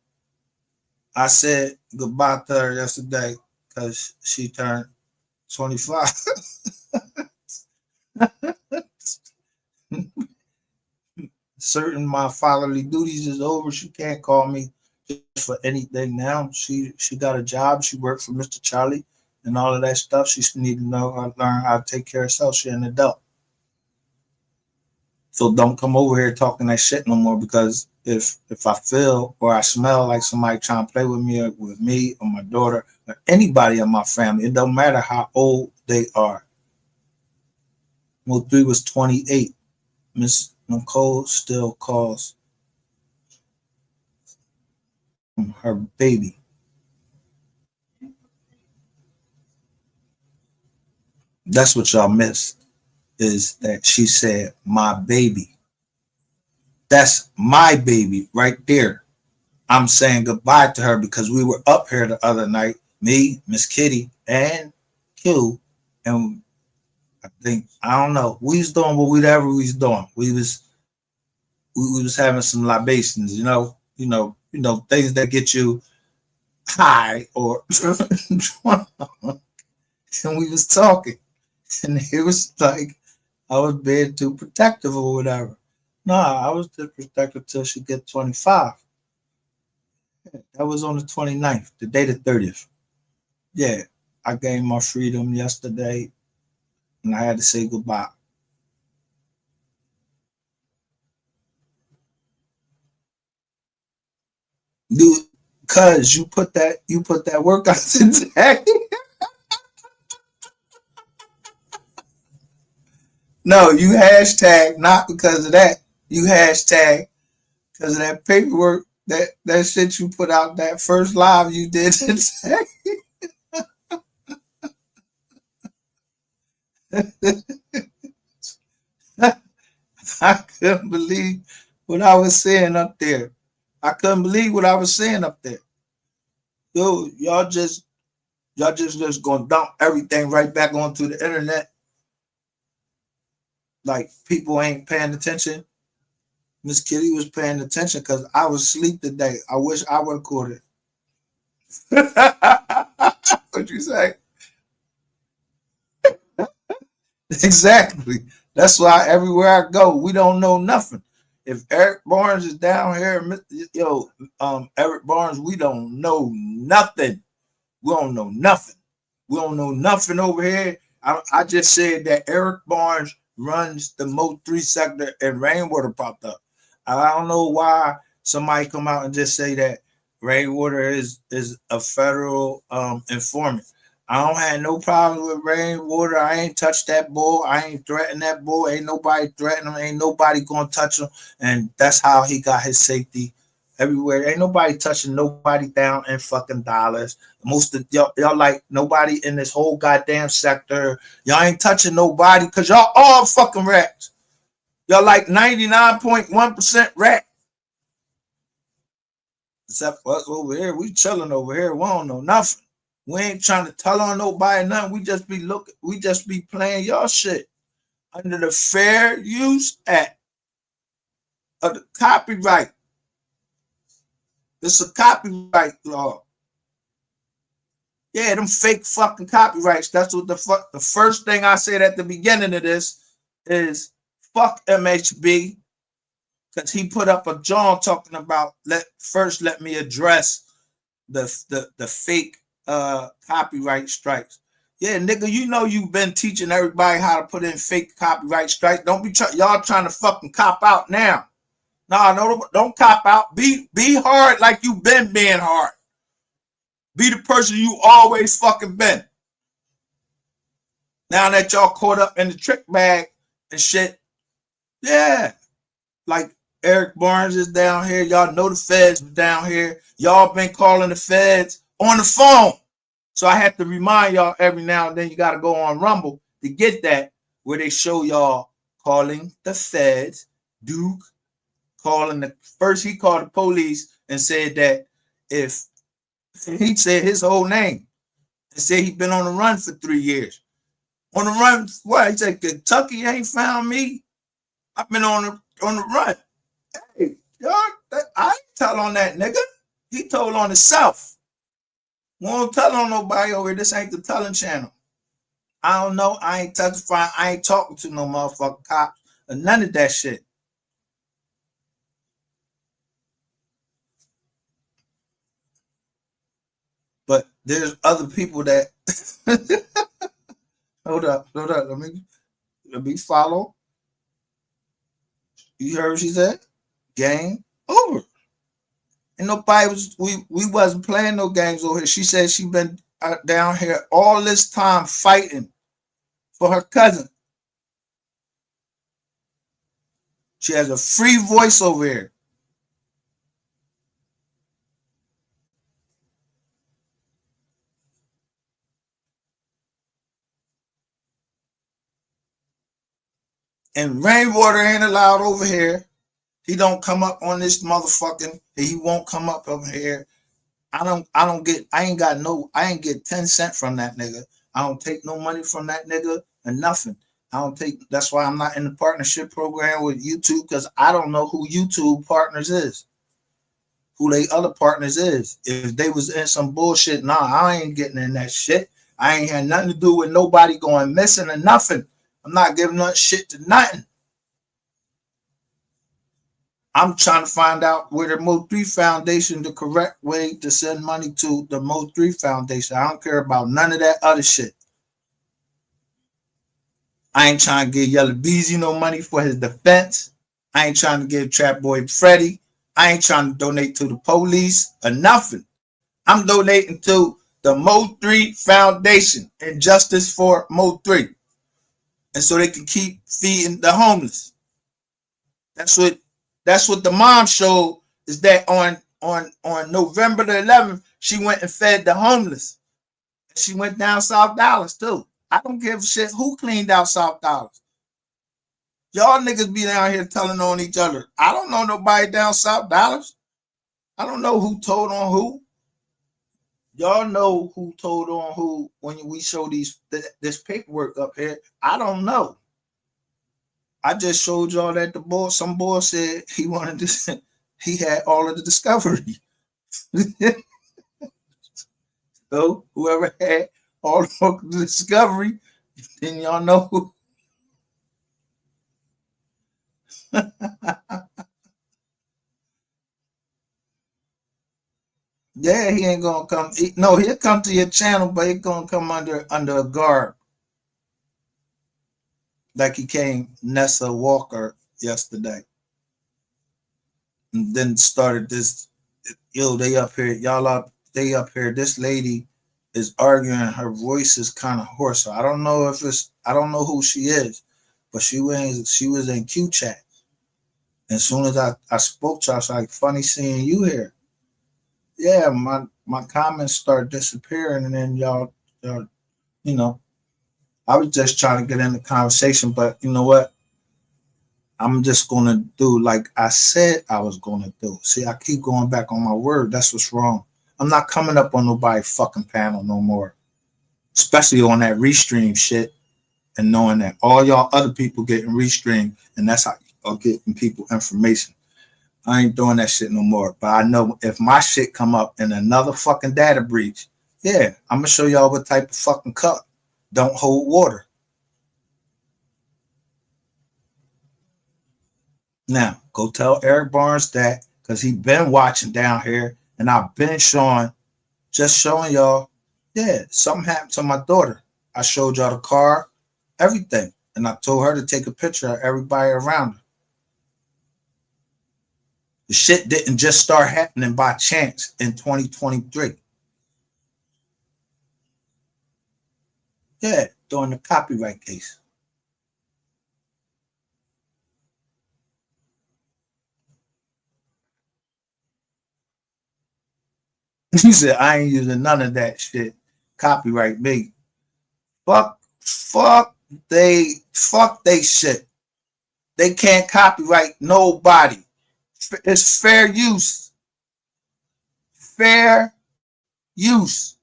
I said goodbye to her yesterday because she turned 25. Certain my fatherly duties is over. She can't call me just for anything now. She got a job. She worked for Mr. Charlie and all of that stuff. She need to know how to learn how to take care of herself. She's an adult. So don't come over here talking that shit no more, because if I feel or I smell like somebody trying to play with me or my daughter or anybody in my family, it don't matter how old they are. MOV3 was 28. Miss Nicole still calls her baby. That's what y'all missed, is that she said my baby. That's my baby right there. I'm saying goodbye to her because we were up here the other night, me, Miss Kitty, and Q, and I think, I don't know, we was doing whatever we was doing. We was having some libations, you know, you know, things that get you high or drunk. And we was talking, and it was like I was being too protective or whatever. Nah, I was just protective till she get 25. That was on the 29th, the day the 30th. Yeah, I gained my freedom yesterday, and I had to say goodbye. Dude, cause you put that work out today. No, you hashtag not because of that. You hashtag because of that paperwork, that shit you put out, that first live you did today. I couldn't believe what I was saying up there. I couldn't believe what I was saying up there. Yo, y'all just gonna dump everything right back onto the internet. Like people ain't paying attention. Miss Kitty was paying attention because I was asleep today. I wish I would have caught it. What'd you say? Exactly. That's why everywhere I go, we don't know nothing. If Eric Barnes is down here, Eric Barnes, we don't know nothing. We don't know nothing. We don't know nothing over here. I just said that Eric Barnes runs the MOV3 sector and Rainwater popped up. I don't know why somebody come out and just say that Rainwater is a federal informant. I don't have no problem with Rainwater. I ain't touched that bull. I ain't threatened that bull. Ain't nobody threatening him. Ain't nobody gonna touch him. And that's how he got his safety everywhere. Ain't nobody touching nobody down in fucking dollars. Most of y'all like nobody in this whole goddamn sector. Y'all ain't touching nobody because y'all all fucking rats. Y'all like 99.1% rat. Except us over here. We chilling over here. We don't know nothing. We ain't trying to tell on nobody nothing. We just be playing y'all shit under the Fair Use Act of the copyright. It's a copyright law. Yeah, them fake fucking copyrights. That's what the first thing I said at the beginning of this is fuck MHB, because he put up a John talking about let me address the fake copyright strikes. Yeah, nigga, you know you've been teaching everybody how to put in fake copyright strikes. Don't be y'all trying to fucking cop out now. Nah, no, don't cop out. Be hard like you been being hard. Be the person you always fucking been. Now that y'all caught up in the trick bag and shit, yeah. Like Eric Barnes is down here. Y'all know the feds down here. Y'all been calling the feds on the phone. So I have to remind y'all every now and then you got to go on Rumble to get that, where they show y'all calling the feds. Duke calling first he called the police and said that if he said his whole name and said he'd been on the run for 3 years. On the run, what? He said Kentucky ain't found me. I've been on the run. Hey, y'all, I ain't tell on that nigga. He told on himself. Won't tell on nobody over here. This ain't the telling channel. I don't know. I ain't testifying. I ain't talking to no motherfucking cops or none of that shit. But there's other people that hold up. Let me follow. You heard what she said? Game over. And nobody we wasn't playing no games over here. She said she been down here all this time fighting for her cousin. She has a free voice over here. And Rainwater ain't allowed over here. He don't come up on this motherfucking. He won't come up over here. I ain't get 10 cents from that nigga. I don't take no money from that nigga and nothing. That's why I'm not in the partnership program with YouTube, because I don't know who YouTube partners is. who they other partners is. If they was in some bullshit, nah, I ain't getting in that shit. I ain't had nothing to do with nobody going missing or nothing. I'm not giving up shit to nothing. I'm trying to find out where the MOV3 Foundation, the correct way to send money to the MOV3 Foundation. I don't care about none of that other shit. I ain't trying to give Yellow Beezy no money for his defense. I ain't trying to give Trap Boy Freddy. I ain't trying to donate to the police or nothing. I'm donating to the MOV3 Foundation and Justice for MOV3. And so they can keep feeding the homeless. That's what the mom showed, is that on November the 11th, she went and fed the homeless. She went down South Dallas too. I don't give a shit who cleaned out South Dallas. Y'all niggas be down here telling on each other. I don't know nobody down South Dallas. I don't know who told on who. Y'all know who told on who when we show this paperwork up here. I don't know. I just showed y'all that some boy said he wanted this. He had all of the discovery. So whoever had all of the discovery, then y'all know who. Yeah, he ain't gonna come. No, he'll come to your channel, but he's gonna come under a guard. Like he came Nessa Walker yesterday. And then started this, they up here, they up here. This lady is arguing, her voice is kind of hoarse. So I don't know who she is, but she was in Q chat. And as soon as I spoke to her, I was like, funny seeing you here. Yeah, my comments start disappearing, and then y'all, I was just trying to get in the conversation, but you know what? I'm just gonna do like I said I was gonna do. See, I keep going back on my word. That's what's wrong. I'm not coming up on nobody's fucking panel no more, especially on that restream shit, and knowing that all y'all other people getting restreamed, and that's how y'all getting people information. I ain't doing that shit no more. But I know if my shit come up in another fucking data breach, yeah, I'm gonna show y'all what type of fucking cup don't hold water. Now, go tell Eric Barnes that, because he been watching down here, and I've been showing y'all, yeah, something happened to my daughter. I showed y'all the car, everything, and I told her to take a picture of everybody around her. The shit didn't just start happening by chance in 2023. Yeah, during the copyright case. He said, I ain't using none of that shit. Copyright me. Fuck they shit. They can't copyright nobody. It's fair use. Fair use.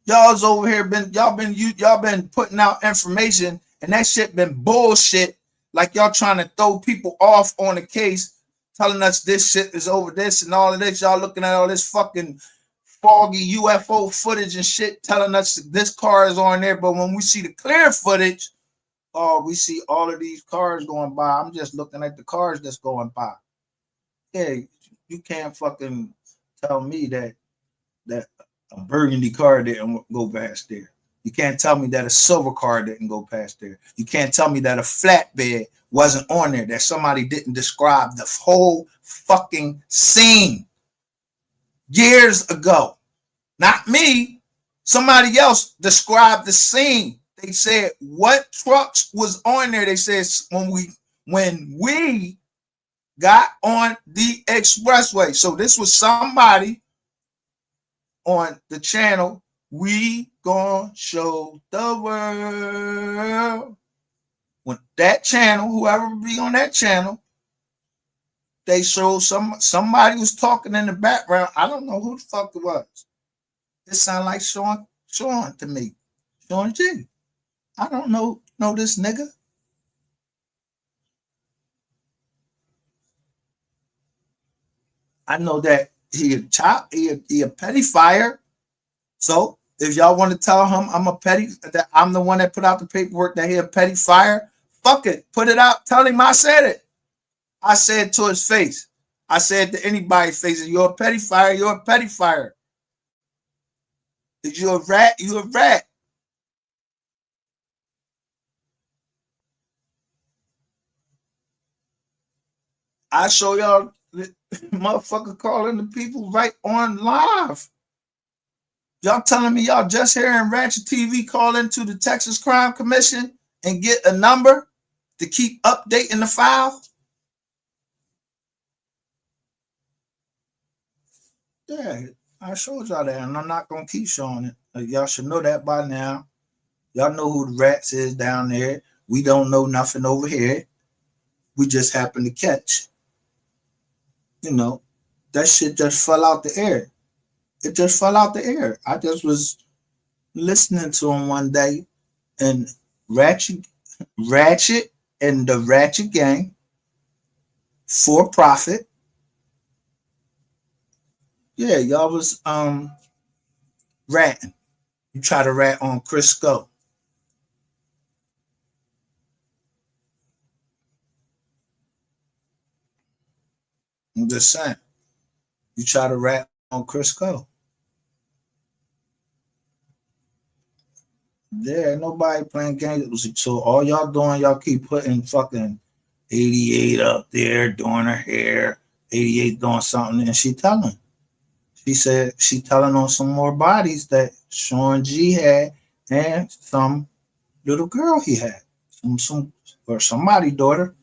Y'all's over here y'all been putting out information, and that shit been bullshit. Like y'all trying to throw people off on the case, telling us this shit is over this and all of this. Y'all looking at all this fucking foggy UFO footage and shit, telling us this car is on there. But when we see the clear footage, we see all of these cars going by. I'm just looking at the cars that's going by. Yeah, you can't fucking tell me that a burgundy car didn't go past there. You can't tell me that a silver car didn't go past there. You can't tell me that a flatbed wasn't on there, that somebody didn't describe the whole fucking scene years ago. Not me. Somebody else described the scene. They said what trucks was on there. They said when we got on the expressway. So this was somebody on the channel. We gonna show the world. When that channel, whoever be on that channel, they showed somebody was talking in the background. I don't know who the fuck it was. It sounded like Sean to me. Sean G. I don't know this nigga. I know that he a petty fire. So if y'all want to tell him that I'm the one that put out the paperwork that he a petty fire, fuck it. Put it out. Tell him I said it. I said to his face. I said to anybody's face, you're a petty fire, you're a petty fire. If you're a rat, you're a rat. I show y'all motherfucker calling the people right on live. Y'all telling me y'all just hearing Ratchet TV call into the Texas Crime Commission and get a number to keep updating the file? Yeah, I showed y'all that, and I'm not gonna keep showing it. Y'all should know that by now. Y'all know who the rats is down there. We don't know nothing over here. We just happen to catch. You know, that shit just fell out the air. It just fell out the air. I just was listening to him one day, and Ratchet and the Ratchet Gang, for profit. Yeah, y'all was ratting. You try to rat on Crisco. I'm just saying. You try to rat on Crisco. Yeah, nobody playing games. So all y'all doing, y'all keep putting fucking 88 up there doing her hair, 88 doing something, and she telling. She said she telling on some more bodies that Sean G had and some little girl he had. Some or somebody daughter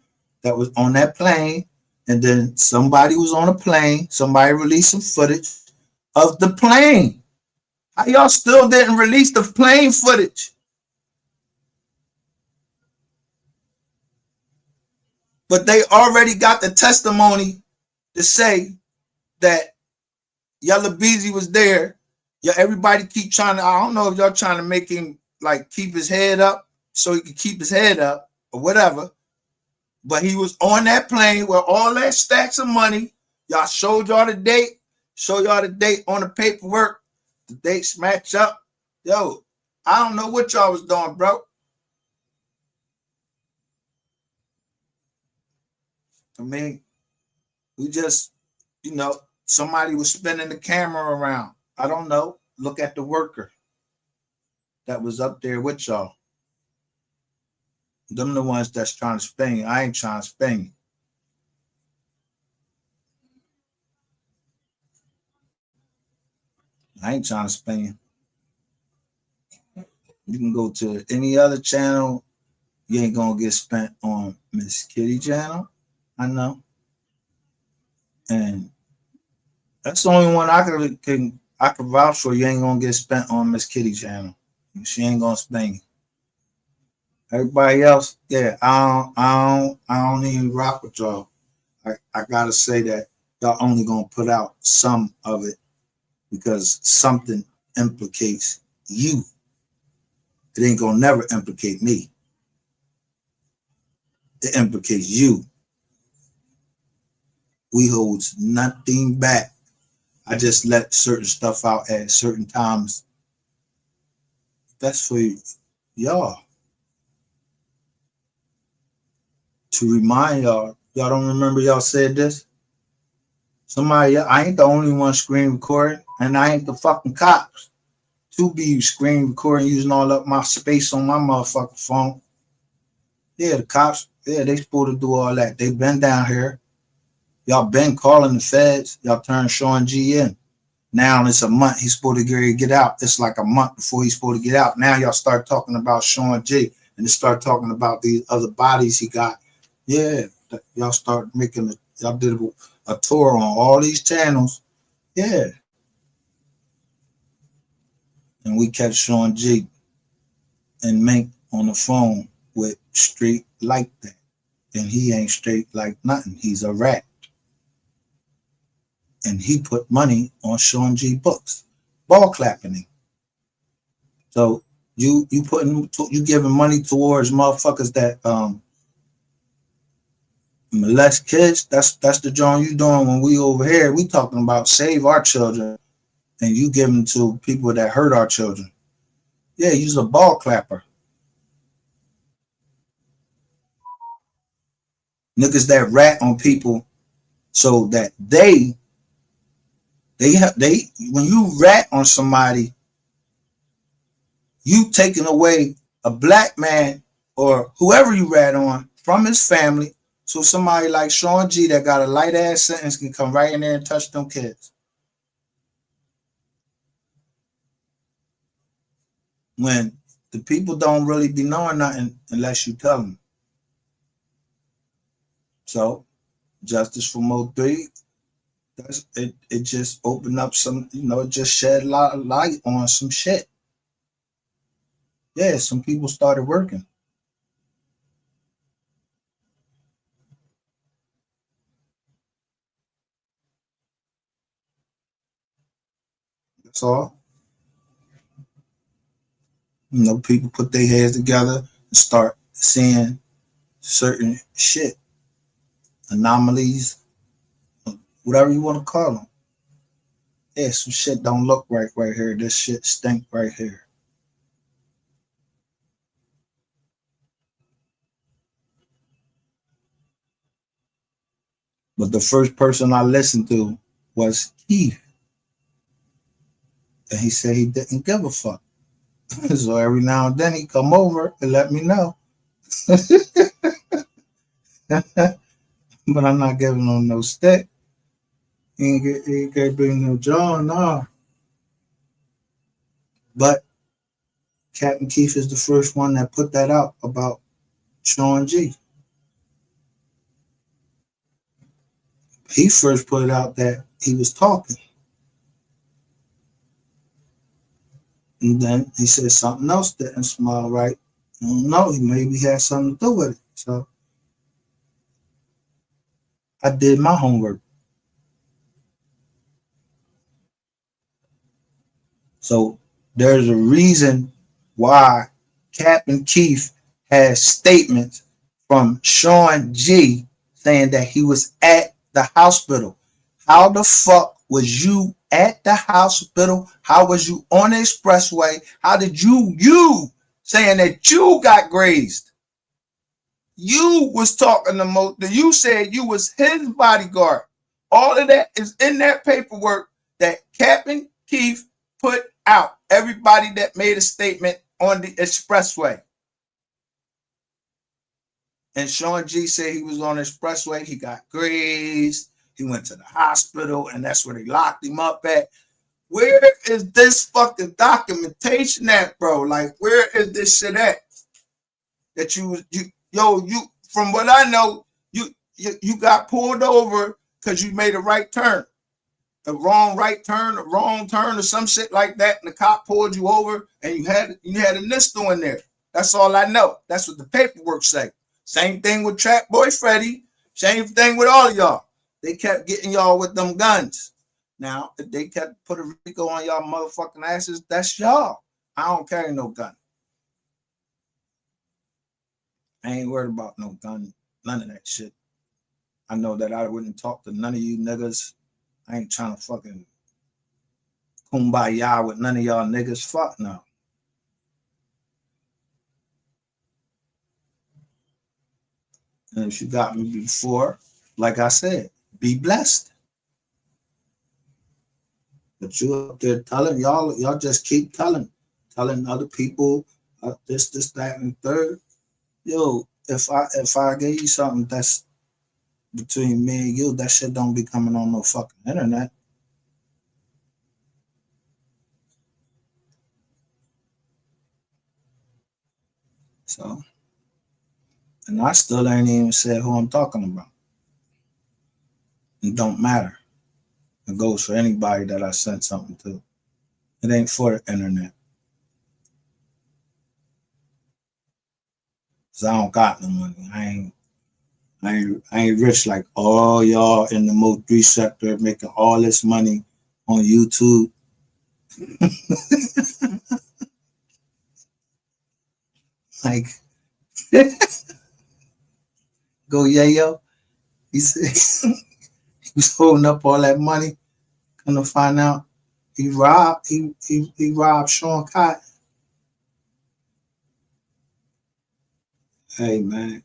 that was on that plane, and then somebody was on a plane. Somebody released some footage of the plane. How y'all still didn't release the plane footage? But they already got the testimony to say that Yella Beezy was there. Yeah, everybody keep trying to, I don't know if y'all trying to make him like keep his head up so he could keep his head up or whatever. But he was on that plane with all that stacks of money. Y'all showed y'all the date. Show y'all the date on the paperwork. The dates match up. Yo, I don't know what y'all was doing, bro. I mean, we just, you know, somebody was spinning the camera around. I don't know. Look at the worker that was up there with y'all. Them the ones that's trying to spin you. I ain't trying to spin you. I ain't trying to spin you. You can go to any other channel. You ain't gonna get spent on Miss Kitty channel. I know. And that's the only one I can vouch for. You ain't gonna get spent on Miss Kitty channel. She ain't gonna spin you. Everybody else, yeah, I don't even rock with y'all. I gotta say that y'all only gonna put out some of it because something implicates you. It ain't gonna never implicate me. It implicates you. We holds nothing back. I just let certain stuff out at certain times. That's for y'all. To remind y'all, y'all don't remember y'all said this? Somebody, I ain't the only one screen recording, and I ain't the fucking cops to be screen recording using all up my space on my motherfucking phone. Yeah, the cops, yeah, they supposed to do all that. They been down here. Y'all been calling the feds. Y'all turned Sean G in. Now it's a month. He's supposed to get out. It's like a month before he's supposed to get out. Now y'all start talking about Sean G and they start talking about these other bodies he got. Yeah, y'all start making y'all did a tour on all these channels. Yeah. And we catch Sean G and Mink on the phone with straight like that. And he ain't straight like nothing. He's a rat. And he put money on Sean G books, ball clapping him. So you giving money towards motherfuckers that molest kids. That's the joint you doing when we over here. We talking about save our children, and you give them to people that hurt our children. Yeah, you's a ball clapper. Niggas that rat on people so that they when you rat on somebody, you taking away a black man or whoever you rat on from his family. So somebody like Sean G that got a light ass sentence can come right in there and touch them kids. When the people don't really be knowing nothing unless you tell them. So justice for MOV3, it just opened up some, it just shed a lot of light on some shit. Yeah, some people started working. That's all. People put their heads together and start seeing certain shit, anomalies, whatever you want to call them. Yeah, some shit don't look right here. This shit stink right here. But the first person I listened to was Keith. And he said he didn't give a fuck. So every now and then he come over and let me know. But I'm not giving him no stick. He can't bring no John, nah. But Captain Keith is the first one that put that out about Sean G. He first put it out that he was talking. And then he said something else didn't smell right. I don't know, he maybe had something to do with it. So I did my homework. So there's a reason why Captain Keith has statements from Sean G saying that he was at the hospital. How the fuck was you at the hospital? How was you on the expressway? How did you saying that you got grazed? You was talking to you said you was his bodyguard. All of that is in that paperwork that Captain Keith put out. Everybody that made a statement on the expressway. And Sean G said he was on the expressway. He got grazed. He went to the hospital, and that's where they locked him up at. Where is this fucking documentation at, bro? Like, where is this shit at? That you from what I know, you got pulled over because you made a right turn. A wrong right turn, a wrong turn, or some shit like that, and the cop pulled you over, and you had a NISTO in there. That's all I know. That's what the paperwork say. Same thing with Trap Boy Freddy. Same thing with all of y'all. They kept getting y'all with them guns. Now, if they kept putting Rico on y'all motherfucking asses, that's y'all. I don't carry no gun. I ain't worried about no gun, none of that shit. I know that I wouldn't talk to none of you niggas. I ain't trying to fucking kumbaya with none of y'all niggas. Fuck no. And if you got me before, like I said, be blessed. But you up there telling y'all just keep telling other people this, that, and third. Yo, if I gave you something that's between me and you, that shit don't be coming on no fucking internet. So, and I still ain't even said who I'm talking about. It don't matter. It goes for anybody that I sent something to. It ain't for the internet. Cause I don't got no money. I ain't rich like all y'all in the MOV3 sector making all this money on YouTube. Like, go yayo. He said he was holding up all that money. Gonna find out he robbed Sean Cotton. Hey man,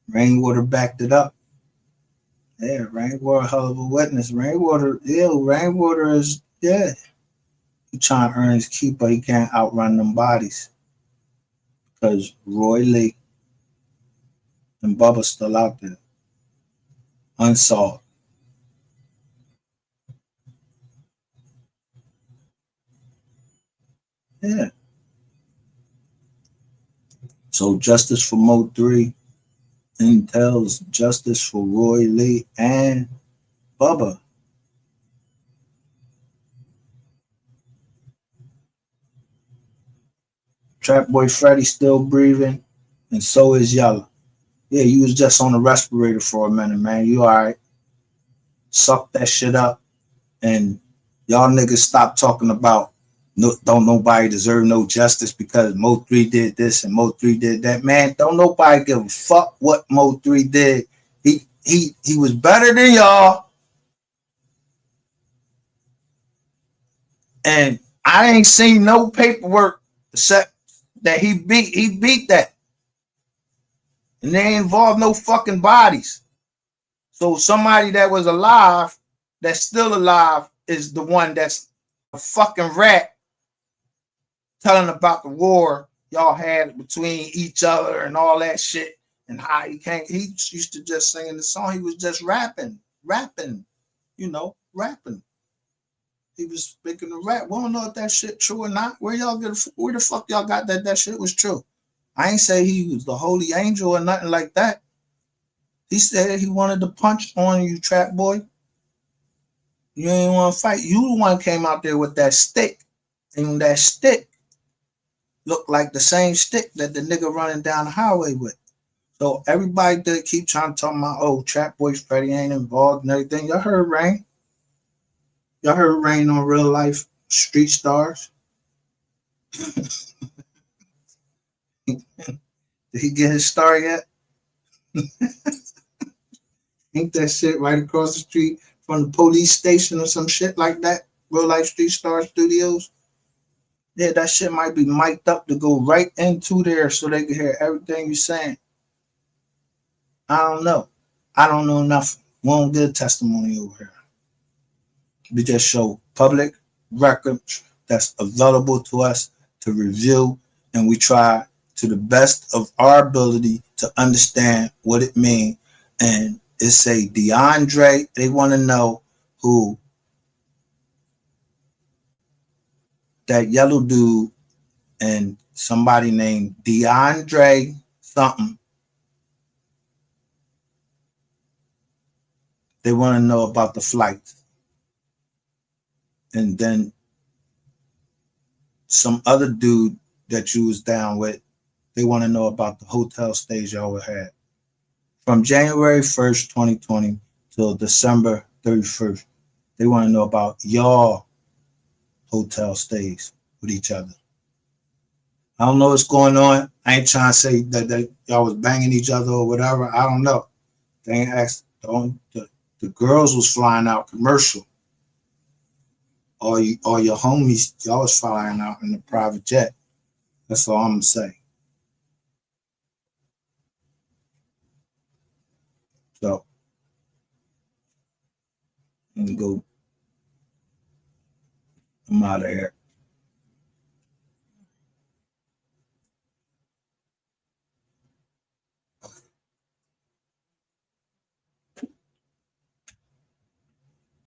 Rainwater backed it up. Yeah, Rainwater, hell of a witness. Rainwater is, yeah. He trying to earn his keep, but he can't outrun them bodies. Because Roy Lee and Bubba still out there, unsolved. Yeah. So justice for Mo3 entails justice for Roy Lee and Bubba. Trap Boy Freddy still breathing, and so is Yalla. Yeah, you was just on the respirator for a minute, man. You all right? Suck that shit up, and y'all niggas stop talking about no, don't nobody deserve no justice because Mo3 did this and Mo3 did that. Man, don't nobody give a fuck what Mo3 did. He was better than y'all, and I ain't seen no paperwork except that he beat that. And they ain't involved no fucking bodies. So somebody that was alive, that's still alive, is the one that's a fucking rat telling about the war y'all had between each other and all that shit and how he can't. He used to just sing in the song. He was just rapping, rapping. He was speaking of rap. We don't know if that shit true or not. Where the fuck y'all got that shit was true? I ain't say he was the holy angel or nothing like that. He said he wanted to punch on you, Trap Boy. You ain't want to fight. You the one came out there with that stick. And that stick looked like the same stick that the nigga running down the highway with. So everybody that keep trying to talk about, oh, Trap Boy Freddy ain't involved and everything. Y'all heard Rain. Y'all heard Rain on Real Life Street Stars. Did he get his star yet? Ain't that shit right across the street from the police station or some shit like that? Real Life Street Star Studios. Yeah, that shit might be mic'd up to go right into there so they can hear everything you're saying. I don't know. I don't know enough. We don't get testimony over here. We just show public records that's available to us to review, and we try to the best of our ability to understand what it means. And it's a DeAndre. They want to know who that yellow dude and somebody named DeAndre something. They want to know about the flight. And then some other dude that you was down with, they want to know about the hotel stays y'all had. From January 1st, 2020 till December 31st, they want to know about y'all hotel stays with each other. I don't know what's going on. I ain't trying to say that y'all was banging each other or whatever. I don't know. They ain't asked. The girls was flying out commercial. All your homies, y'all was flying out in the private jet. That's all I'm gonna say. So, let me go. I'm out of here.